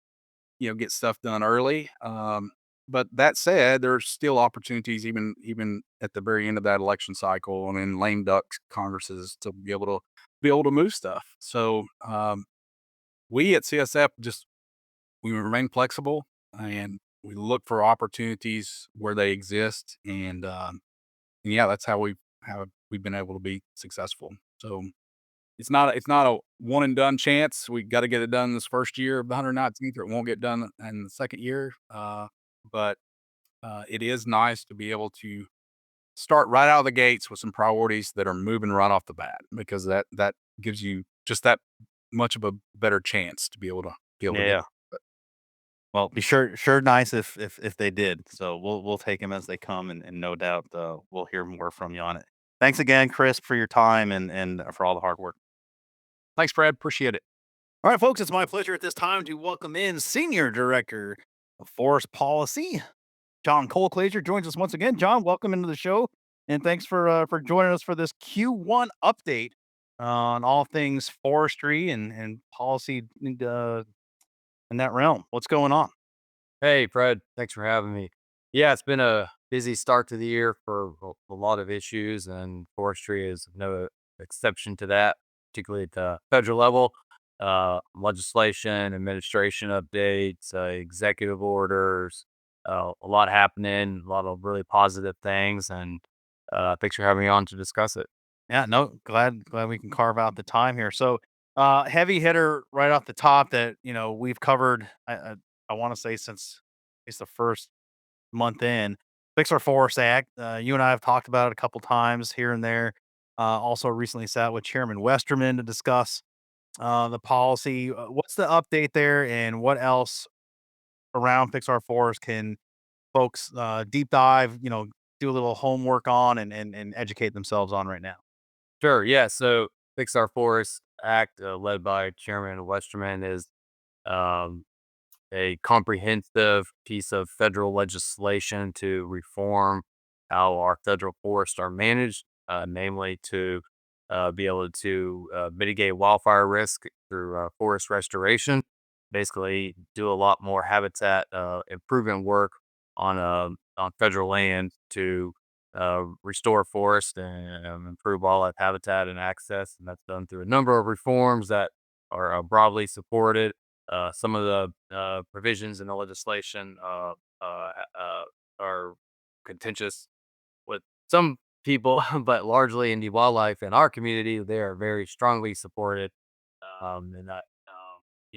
get stuff done early. But that said, there's still opportunities even at the very end of that election cycle and in lame duck Congresses to be able to move stuff. So we at CSF we remain flexible and we look for opportunities where they exist, and yeah, that's how we've been able to be successful. So it's not a one and done chance. We got to get it done this first year of the 119th, or it won't get done in the second year. But it is nice to be able to start right out of the gates with some priorities that are moving right off the bat, because that gives you just that much of a better chance to be able to get. Yeah. Well, be sure nice if they did. So we'll take them as they come, and no doubt we'll hear more from you on it. Thanks again, Chris, for your time and for all the hard work. Thanks, Fred. Appreciate it. All right, folks, it's my pleasure at this time to welcome in Senior Director of Forest Policy, John Colclaser joins us once again. John, welcome into the show, and thanks for joining us for this Q1 update on all things forestry and policy in that realm. What's going on? Hey, Fred. Thanks for having me. Yeah, it's been a busy start to the year for a lot of issues, and forestry is no exception to that, particularly at the federal level. Legislation, administration updates, executive orders, a lot happening, a lot of really positive things, and thanks for having me on to discuss it. Yeah, no, glad we can carve out the time here. So, heavy hitter right off the top that we've covered. I want to say since it's the first month in, Fix Our Forest Act. You and I have talked about it a couple times here and there. Also, recently sat with Chairman Westerman to discuss the policy. What's the update there, and what else around Fix Our Forest can folks deep dive? Do a little homework on and educate themselves on right now. Sure, yeah. So Fix Our Forest Act, led by Chairman Westerman, is um, a comprehensive piece of federal legislation to reform how our federal forests are managed, namely to be able to mitigate wildfire risk through forest restoration. Basically, do a lot more habitat improvement work on federal land to restore forest and improve wildlife habitat and access. And that's done through a number of reforms that are broadly supported. Some of the provisions in the legislation uh, uh, are contentious with some people, but largely in the wildlife in our community, they are very strongly supported. And that,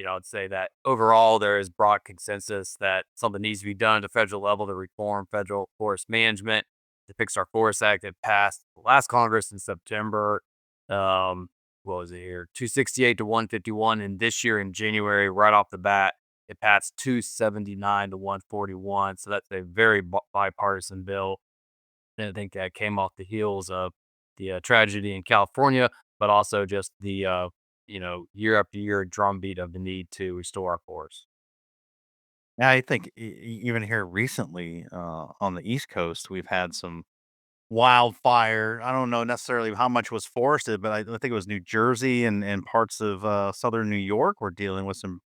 I'd say that overall there is broad consensus that something needs to be done at the federal level to reform federal forest management. The Fix Our Forest Act that passed the last Congress in September. Um, what was it here? 268 to 151. And this year in January, right off the bat, it passed 279 to 141. So that's a very bipartisan bill. And I think that came off the heels of the tragedy in California, but also just the year after year drumbeat of the need to restore our forests. Yeah, I think even here recently on the East Coast, we've had some wildfire. I don't know necessarily how much was forested, but I think it was New Jersey and parts of southern New York were dealing with some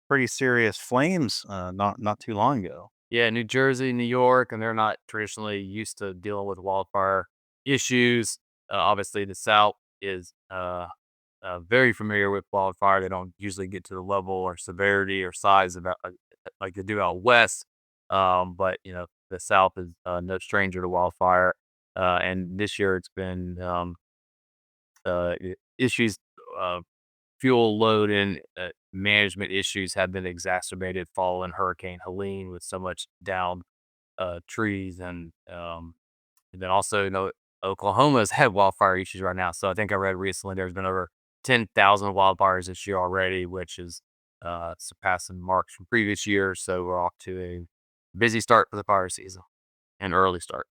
pretty serious flames not too long ago. Yeah, New Jersey, New York, and they're not traditionally used to dealing with wildfire issues. Obviously, the South is very familiar with wildfire. They don't usually get to the level or severity or size of like they do out west. But the South is no stranger to wildfire. And this year it's been issues, uh, fuel load and management issues have been exacerbated following Hurricane Helene with so much downed trees and then also, Oklahoma's had wildfire issues right now. So I think I read recently there's been over 10,000 wildfires this year already, which is surpassing marks from previous years. So we're off to a busy start for the fire season and early start.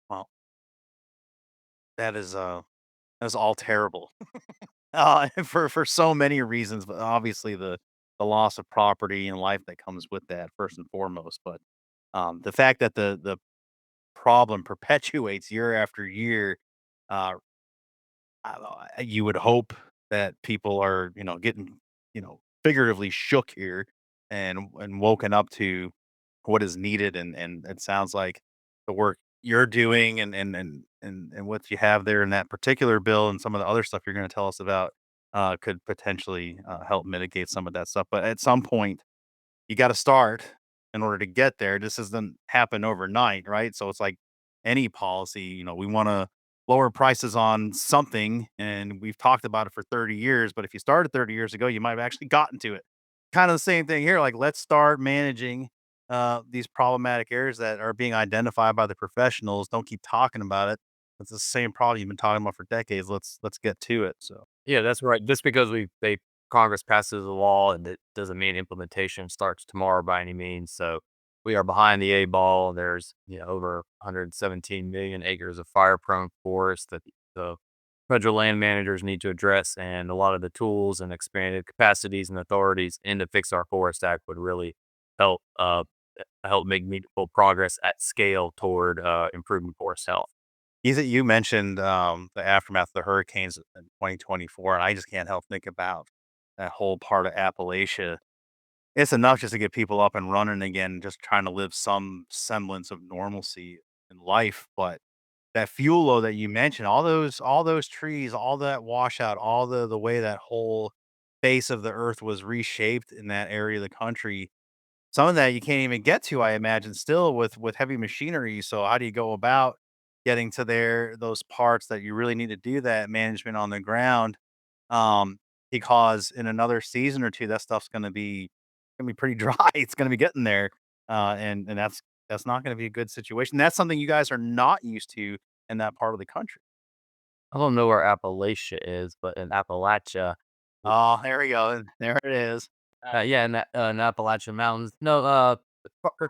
Well, that is that's all terrible. For so many reasons, but obviously the loss of property and life that comes with that first and foremost. But the fact that the problem perpetuates year after year, uh, you would hope that people are, getting, figuratively shook here and woken up to what is needed. And it sounds like the work you're doing and what you have there in that particular bill and some of the other stuff you're going to tell us about could potentially help mitigate some of that stuff. But at some point, you gotta start in order to get there. This doesn't happen overnight, right? So it's like any policy, we wanna lower prices on something, and we've talked about it for 30 years, but if you started 30 years ago, you might have actually gotten to it. Kinda the same thing here, like, let's start managing, these problematic areas that are being identified by the professionals. Don't keep talking about it. It's the same problem you've been talking about for decades. Let's get to it, so Yeah, that's right. Just because Congress passes a law and it doesn't mean implementation starts tomorrow by any means. So we are behind the 8 ball. There's over 117 million acres of fire prone forest that the federal land managers need to address, and a lot of the tools and expanded capacities and authorities in the Fix Our Forest Act would really help help make meaningful progress at scale toward improving forest health. You mentioned, the aftermath of the hurricanes in 2024, and I just can't help think about that whole part of Appalachia. It's enough just to get people up and running again, just trying to live some semblance of normalcy in life, but that fuel load that you mentioned, all those trees, all that washout, all the way that whole face of the earth was reshaped in that area of the country, some of that you can't even get to, I imagine, still with heavy machinery. So how do you go about getting to those parts that you really need to do that management on the ground? Because in another season or two, that stuff's gonna be pretty dry. It's gonna be getting there, and that's not gonna be a good situation. That's something you guys are not used to in that part of the country. I don't know where Appalachia is, but in Appalachia, Oh, there we go. There it is. yeah, in Appalachian Mountains. No,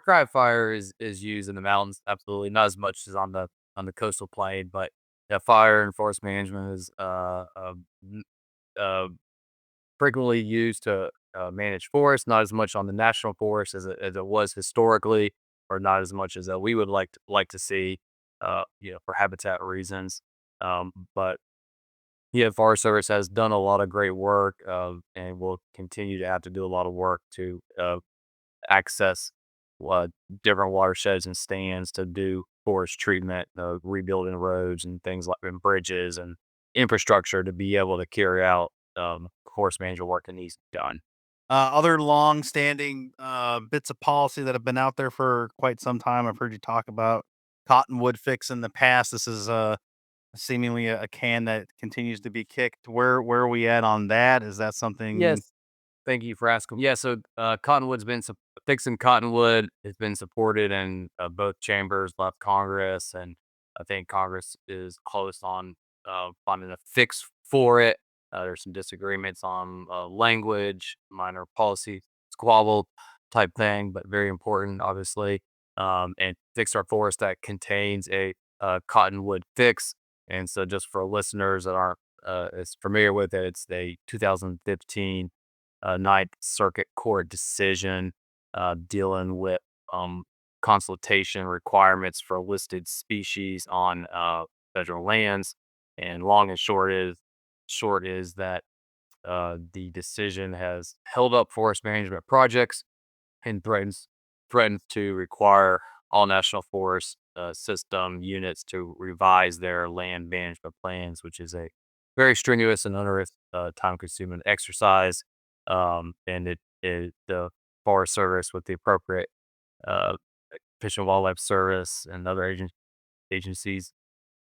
cry fire is used in the mountains. Absolutely, not as much as on the coastal plain, but yeah, fire and forest management is n- uh, frequently used to manage forests. Not as much on the national forest as it was historically, or not as much as we would like to see. For habitat reasons. But yeah, Forest Service has done a lot of great work, and will continue to have to do a lot of work to access uh, different watersheds and stands to do forest treatment, rebuilding roads and things like and bridges and infrastructure to be able to carry out forest management work that needs to be done. Other long-standing bits of policy that have been out there for quite some time. I've heard you talk about cottonwood fix in the past. This is seemingly a can that continues to be kicked. Where are we at on that? Is that something? Yes, thank you for asking. Yeah, so Cottonwood's been fixing Cottonwood has been supported in both chambers, left Congress, and I think Congress is close on finding a fix for it. There's some disagreements on language, minor policy squabble type thing, but very important, obviously. And Fix Our Forest that contains a Cottonwood fix. And so, just for listeners that aren't as familiar with it, it's the 2015 Ninth Circuit Court decision dealing with um, consultation requirements for listed species on federal lands. And long and short is that the decision has held up forest management projects and threatens to require all national forest system units to revise their land management plans, which is a very strenuous and onerous, time-consuming exercise. And the Forest Service, with the appropriate uh, Fish and Wildlife Service and other agencies,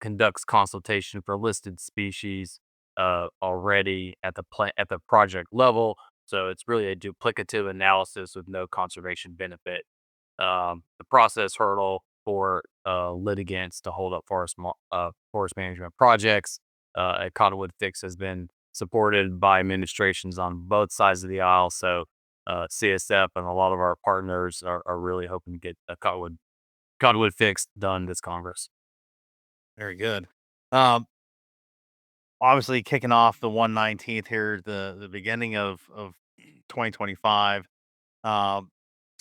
conducts consultation for listed species already at the project level. So it's really a duplicative analysis with no conservation benefit. The process hurdle for litigants to hold up forest management projects at Cottonwood Fix has been supported by administrations on both sides of the aisle. So CSF and a lot of our partners are really hoping to get a Cottonwood Fix done this Congress. Very good. Um, Obviously kicking off the 119th here, the beginning of 2025. Um,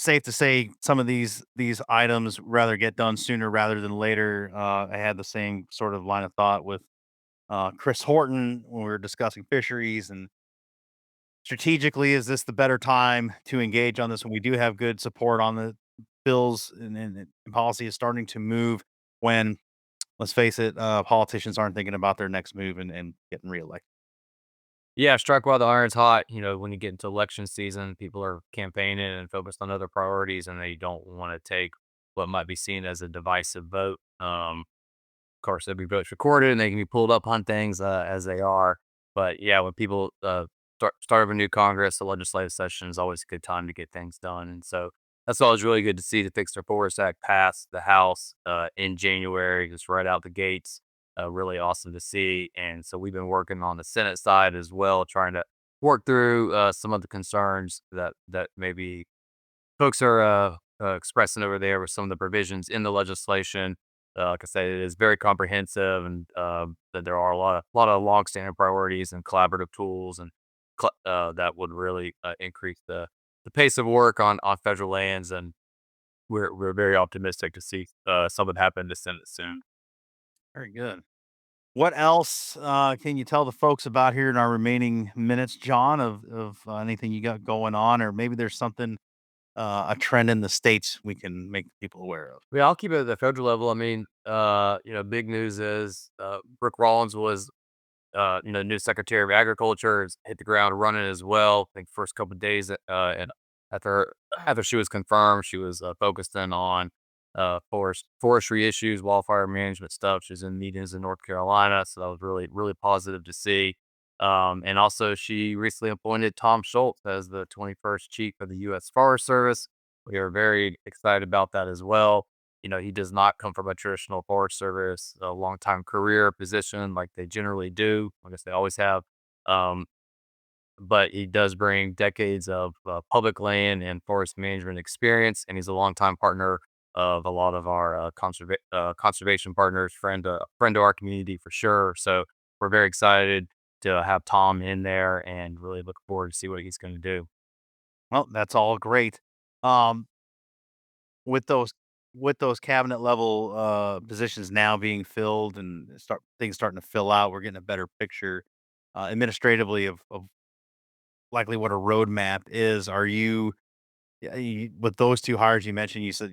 Safe to say some of these items rather get done sooner rather than later. I had the same sort of line of thought with Chris Horton when we were discussing fisheries and strategically, is this the better time to engage on this when we do have good support on the bills and policy is starting to move when, let's face it, politicians aren't thinking about their next move and getting reelected. Yeah, strike while the iron's hot. When you get into election season, people are campaigning and focused on other priorities, and they don't want to take what might be seen as a divisive vote. Of course, every vote's recorded, and they can be pulled up on things as they are. But yeah, when people start of a new Congress, the legislative session is always a good time to get things done. And so that's always really good to see the Fix Our Forest Act pass the House in January, just right out the gates. Really awesome to see. And so we've been working on the Senate side as well, trying to work through some of the concerns that maybe folks are expressing over there with some of the provisions in the legislation. Like I said, it is very comprehensive, and that there are a lot of longstanding priorities and collaborative tools, and that would really increase the pace of work on federal lands. And we're very optimistic to see something happen in the Senate soon. Very good. What else can you tell the folks about here in our remaining minutes, John, of anything you got going on, or maybe there's something a trend in the states we can make people aware of? Yeah, I'll keep it at the federal level. I mean, big news is Rick Rollins was new Secretary of Agriculture, has hit the ground running as well. I think first couple of days after she was confirmed, she was focused in on forestry issues, wildfire management stuff. She's in meetings in North Carolina, so that was really positive to see. And also, she recently appointed Tom Schultz as the 21st chief of the U.S. Forest Service. We are very excited about that as well. He does not come from a traditional Forest Service, a long time career position like they generally do. I guess they always have. Um, but he does bring decades of public land and forest management experience, and he's a longtime partner of a lot of our conservation partners, friend to our community for sure. So we're very excited to have Tom in there, and really look forward to see what he's going to do. Well, that's all great. Um, with those cabinet level positions now being filled and starting to fill out, we're getting a better picture administratively of likely what a roadmap is. Are you, yeah, with those 2 hires you mentioned, you said,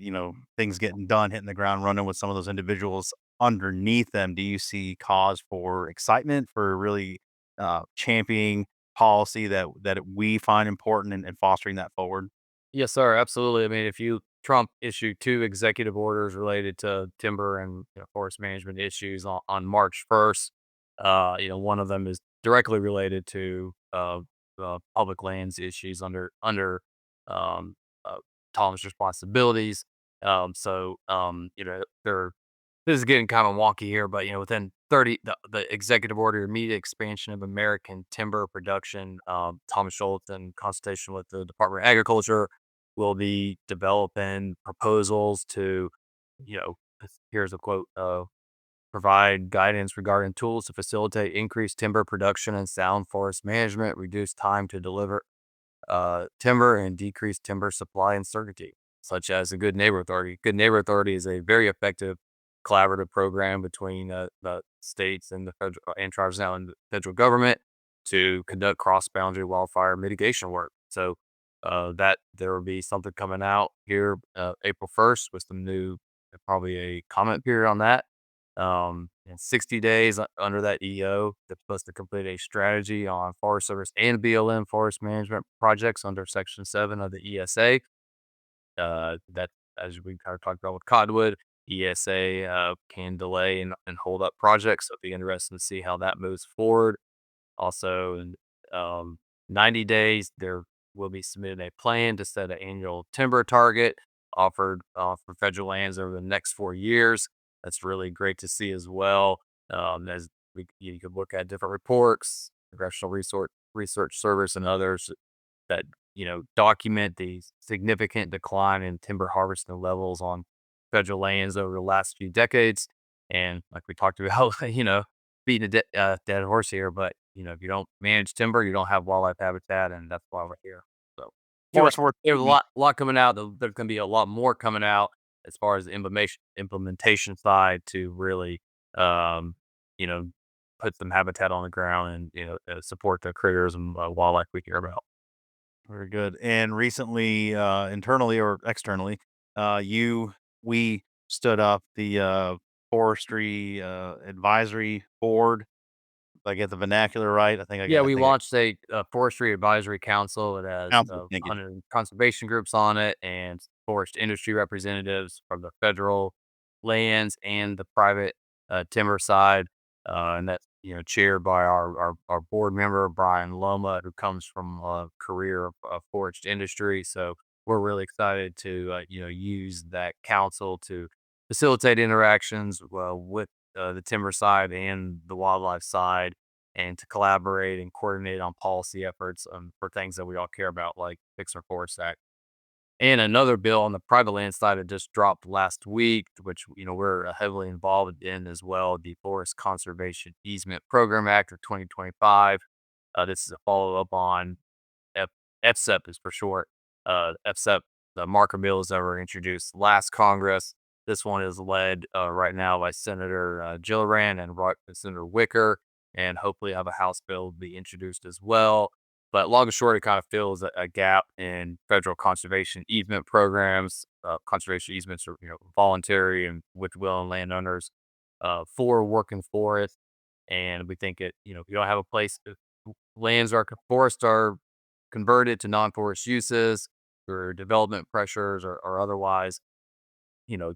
things getting done, hitting the ground running with some of those individuals underneath them. Do you see cause for excitement for really championing policy that we find important and fostering that forward? Yes, sir. Absolutely. I mean, if you Trump issued 2 executive orders related to timber and forest management issues on March 1st. One of them is directly related to public lands issues under um, uh, Tom's responsibilities. They're this is getting kind of wonky here, but within 30, the executive order, immediate expansion of American timber production. Thomas Schultz, in consultation with the Department of Agriculture, will be developing proposals to, you know, here's a quote, provide guidance regarding tools to facilitate increased timber production and sound forest management, reduce time to deliver timber, and decrease timber supply uncertainty, such as a Good Neighbor Authority. Good Neighbor Authority is a very effective collaborative program between the states and the federal and tribes now and the federal government to conduct cross-boundary wildfire mitigation work. So that there will be something coming out here April 1st with some new, probably a comment period on that. In 60 days under that EO, they're supposed to complete a strategy on Forest Service and BLM forest management projects under Section 7 of the ESA. That, as we kind of talked about with Cottonwood, ESA can delay and hold up projects. So it'll be interesting to see how that moves forward. Also, in 90 days, there will be submitted a plan to set an annual timber target offered for federal lands over the next 4 years. That's really great to see as well. As you could look at different reports, Congressional Research Service, and others that document the significant decline in timber harvesting levels on federal lands over the last few decades. And like we talked about, beating a dead horse here, but if you don't manage timber, you don't have wildlife habitat, and that's why we're here. So Forest work. there's a lot coming out. There's going to be a lot more coming out as far as the implementation side to really, um, you know, put some habitat on the ground and support the critters and wildlife we care about. Very good. And recently, internally or externally, we stood up the forestry advisory board. If I get the vernacular right, I think Yeah, I we think launched a forestry advisory council. It has thank you. 100 conservation groups on it and forest industry representatives from the federal lands and the private timber side. And that's chaired by our board member Brian Loma, who comes from a career of forest industry. So we're really excited to use that council to facilitate interactions with the timber side and the wildlife side, and to collaborate and coordinate on policy efforts for things that we all care about, like Fix Our Forest Act. And another bill on the private land side that just dropped last week, which we're heavily involved in as well, the Forest Conservation Easement Program Act of 2025. This is a follow up on F- FSEP is for short. FSEP, the marker bills that were introduced last Congress. This one is led right now by Senator Gillibrand and Senator Wicker, and hopefully have a House bill be introduced as well. But long and short, it kind of fills a gap in federal conservation easement programs. Conservation easements are voluntary and with will and landowners for working forests. And we think if you don't have a place, if forests are converted to non-forest uses, through development pressures or otherwise,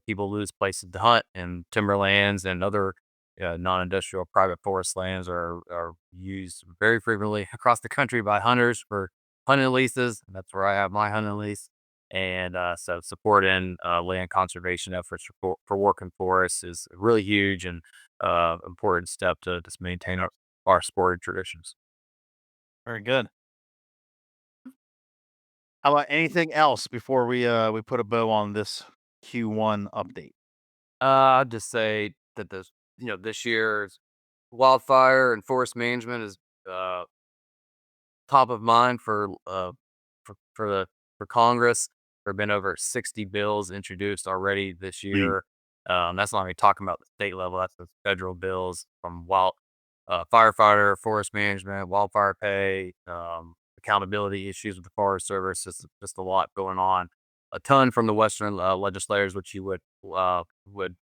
people lose places to hunt, and timberlands and other non-industrial private forest lands are used very frequently across the country by hunters for hunting leases. And that's where I have my hunting lease. And so supporting land conservation efforts for working forests is a really huge and important step to just maintain our sporting traditions. Very good. How about anything else before we put a bow on this Q1 update? I'd just say that this year's wildfire and forest management is uh, top of mind for Congress. There have been over 60 bills introduced already this year. That's not even talking about the state level. That's the federal bills from firefighter, forest management, wildfire pay, accountability issues with the Forest Service. Just a lot going on. A ton from the Western legislators, which you would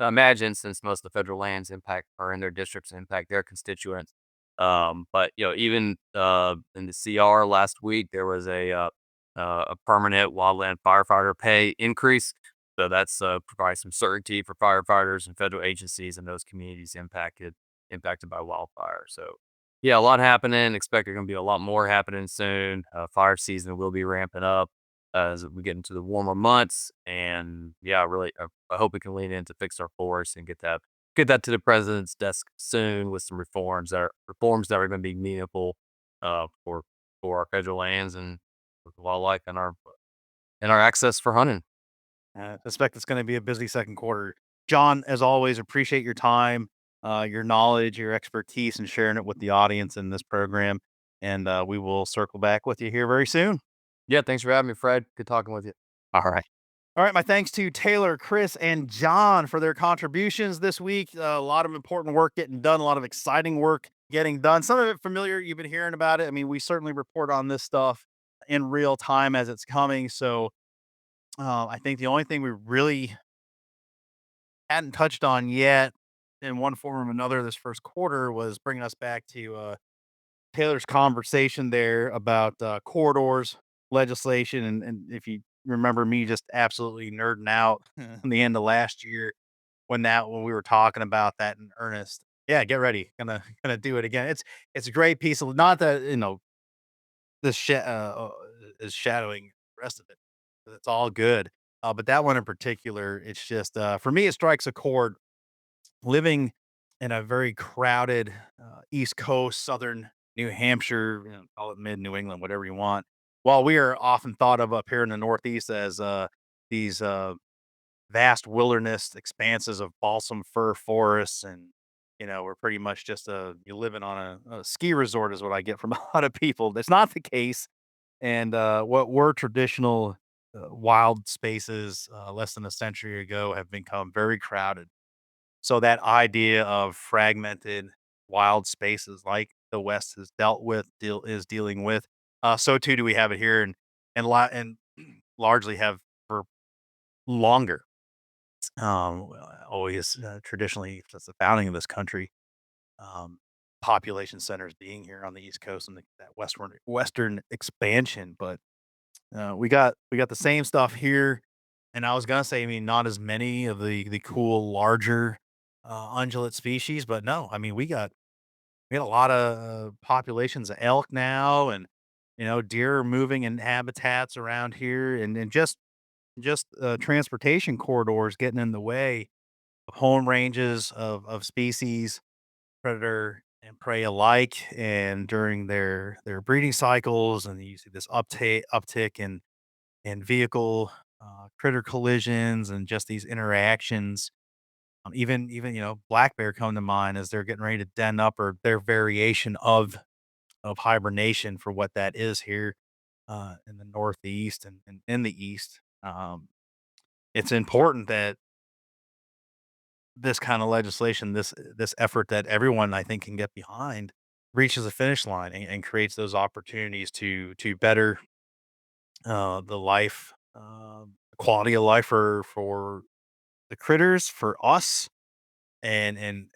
imagine, since most of the federal lands impact are in their districts and impact their constituents. But even in the CR last week, there was a permanent wildland firefighter pay increase. So that's provides some certainty for firefighters and federal agencies in those communities impacted by wildfire. So yeah, a lot happening. Expect there's going to be a lot more happening soon. Fire season will be ramping up as we get into the warmer months. And yeah, really, I hope we can lean in to fix our forests and get that to the president's desk soon with some reforms that are going to be meaningful for our federal lands and for wildlife and our access for hunting. I suspect it's going to be a busy second quarter. John, as always, appreciate your time, your knowledge, your expertise, and sharing it with the audience in this program. And we will circle back with you here very soon. Yeah, thanks for having me, Fred. Good talking with you. All right. All right. My thanks to Taylor, Chris, and John for their contributions this week. A lot of important work getting done, a lot of exciting work getting done. Some of it familiar. You've been hearing about it. I mean, we certainly report on this stuff in real time as it's coming. So I think the only thing we really hadn't touched on yet in one form or another this first quarter was bringing us back to Taylor's conversation there about corridors legislation. And if you remember me just absolutely nerding out in the end of last year when we were talking about that in earnest. Yeah, get ready. Gonna do it again. It's a great piece of not that this is shadowing the rest of it. It's all good. But that one in particular, it's just for me, it strikes a chord living in a very crowded East Coast, Southern New Hampshire, call it mid New England, whatever you want. While we are often thought of up here in the Northeast as these vast wilderness expanses of balsam fir forests, and we're pretty much just you living on a ski resort is what I get from a lot of people. That's not the case, and what were traditional wild spaces less than a century ago have become very crowded. So that idea of fragmented wild spaces like the West has is dealing with, so too do we have it here, and largely have for longer. Always traditionally since the founding of this country, um, population centers being here on the East Coast and that western expansion. But we got the same stuff here, and I was gonna say, I mean, not as many of the cool larger ungulate species, but no, I mean, we got a lot of populations of elk now, and deer are moving in habitats around here, and just transportation corridors getting in the way of home ranges of species, predator and prey alike, and during their breeding cycles, and you see this uptick in vehicle critter collisions and just these interactions. Even black bear come to mind as they're getting ready to den up, or their variation of hibernation for what that is here in the Northeast and in the East. It's important that this kind of legislation, this effort that everyone I think can get behind, reaches a finish line and creates those opportunities to better the quality of life for the critters, for us, and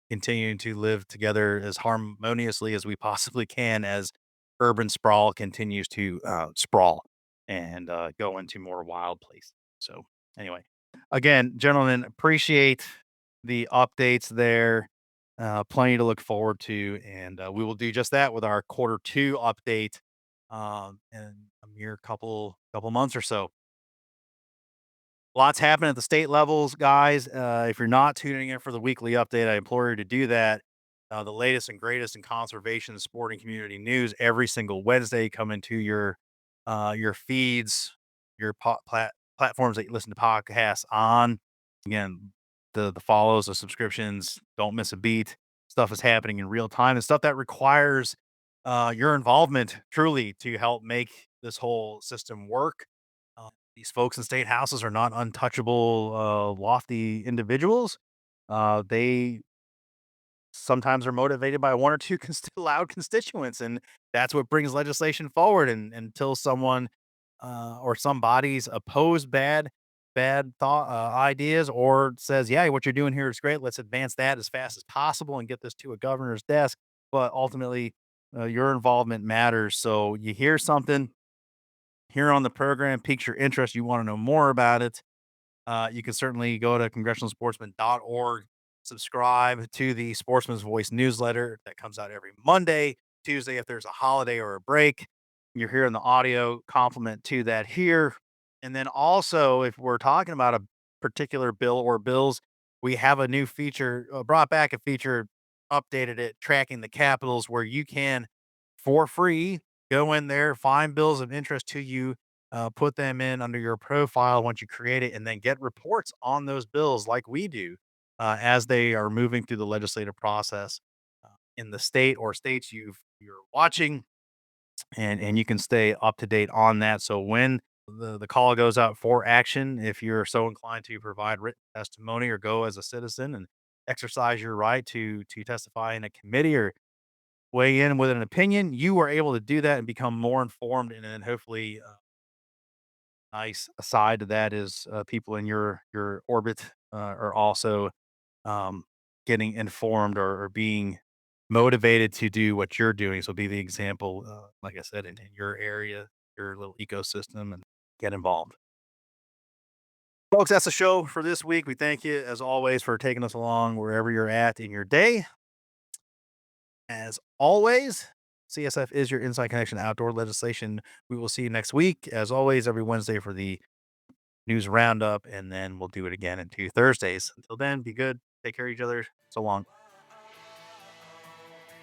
continuing to live together as harmoniously as we possibly can as urban sprawl continues to sprawl and go into more wild places. So, anyway, again, gentlemen, appreciate the updates there. Plenty to look forward to, and we will do just that with our Q2 update in a mere couple months or so. Lots happening at the state levels, guys. If you're not tuning in for the weekly update, I implore you to do that. The latest and greatest in conservation and sporting community news every single Wednesday coming to your feeds, your platforms that you listen to podcasts on. Again, the follows, the subscriptions, don't miss a beat. Stuff is happening in real time and stuff that requires your involvement truly to help make this whole system work. These folks in state houses are not untouchable, lofty individuals. They sometimes are motivated by one or two loud constituents, and that's what brings legislation forward. And until someone or some bodies oppose bad thought ideas or says, "Yeah, what you're doing here is great. Let's advance that as fast as possible and get this to a governor's desk." But ultimately, your involvement matters. So you hear something here on the program, piques your interest, you want to know more about it, you can certainly go to congressionalsportsman.org, subscribe to the Sportsman's Voice newsletter that comes out every Monday, Tuesday, if there's a holiday or a break. You're hearing the audio complement to that here. And then also, if we're talking about a particular bill or bills, we have a new feature, brought back a feature, updated it, tracking the capitals, where you can, for free, go in there, find bills of interest to you, put them in under your profile once you create it, and then get reports on those bills like we do as they are moving through the legislative process in the state or states you're watching, and you can stay up to date on that. So when the call goes out for action, if you're so inclined to provide written testimony or go as a citizen and exercise your right to testify in a committee or weigh in with an opinion, you are able to do that and become more informed, and then hopefully nice aside to that is, people in your orbit, are also, um, getting informed or being motivated to do what you're doing. So be the example, like I said, in your area, your little ecosystem, and get involved. Folks, that's the show for this week. We thank you, as always, for taking us along wherever you're at in your day. As always, CSF is your inside connection to outdoor legislation. We will see you next week, as always, every Wednesday for the news roundup, and then we'll do it again in 2 Thursdays. Until then, be good. Take care of each other. So long.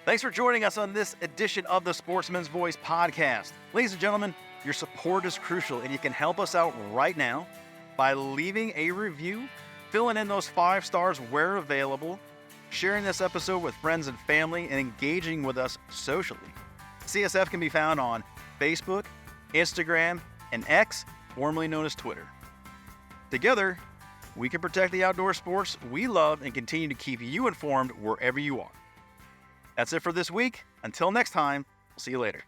Thanks for joining us on this edition of the Sportsman's Voice podcast. Ladies and gentlemen, your support is crucial, and you can help us out right now by leaving a review, filling in those 5 stars where available, sharing this episode with friends and family, and engaging with us socially. CSF can be found on Facebook, Instagram, and X, formerly known as Twitter. Together, we can protect the outdoor sports we love and continue to keep you informed wherever you are. That's it for this week. Until next time, we'll see you later.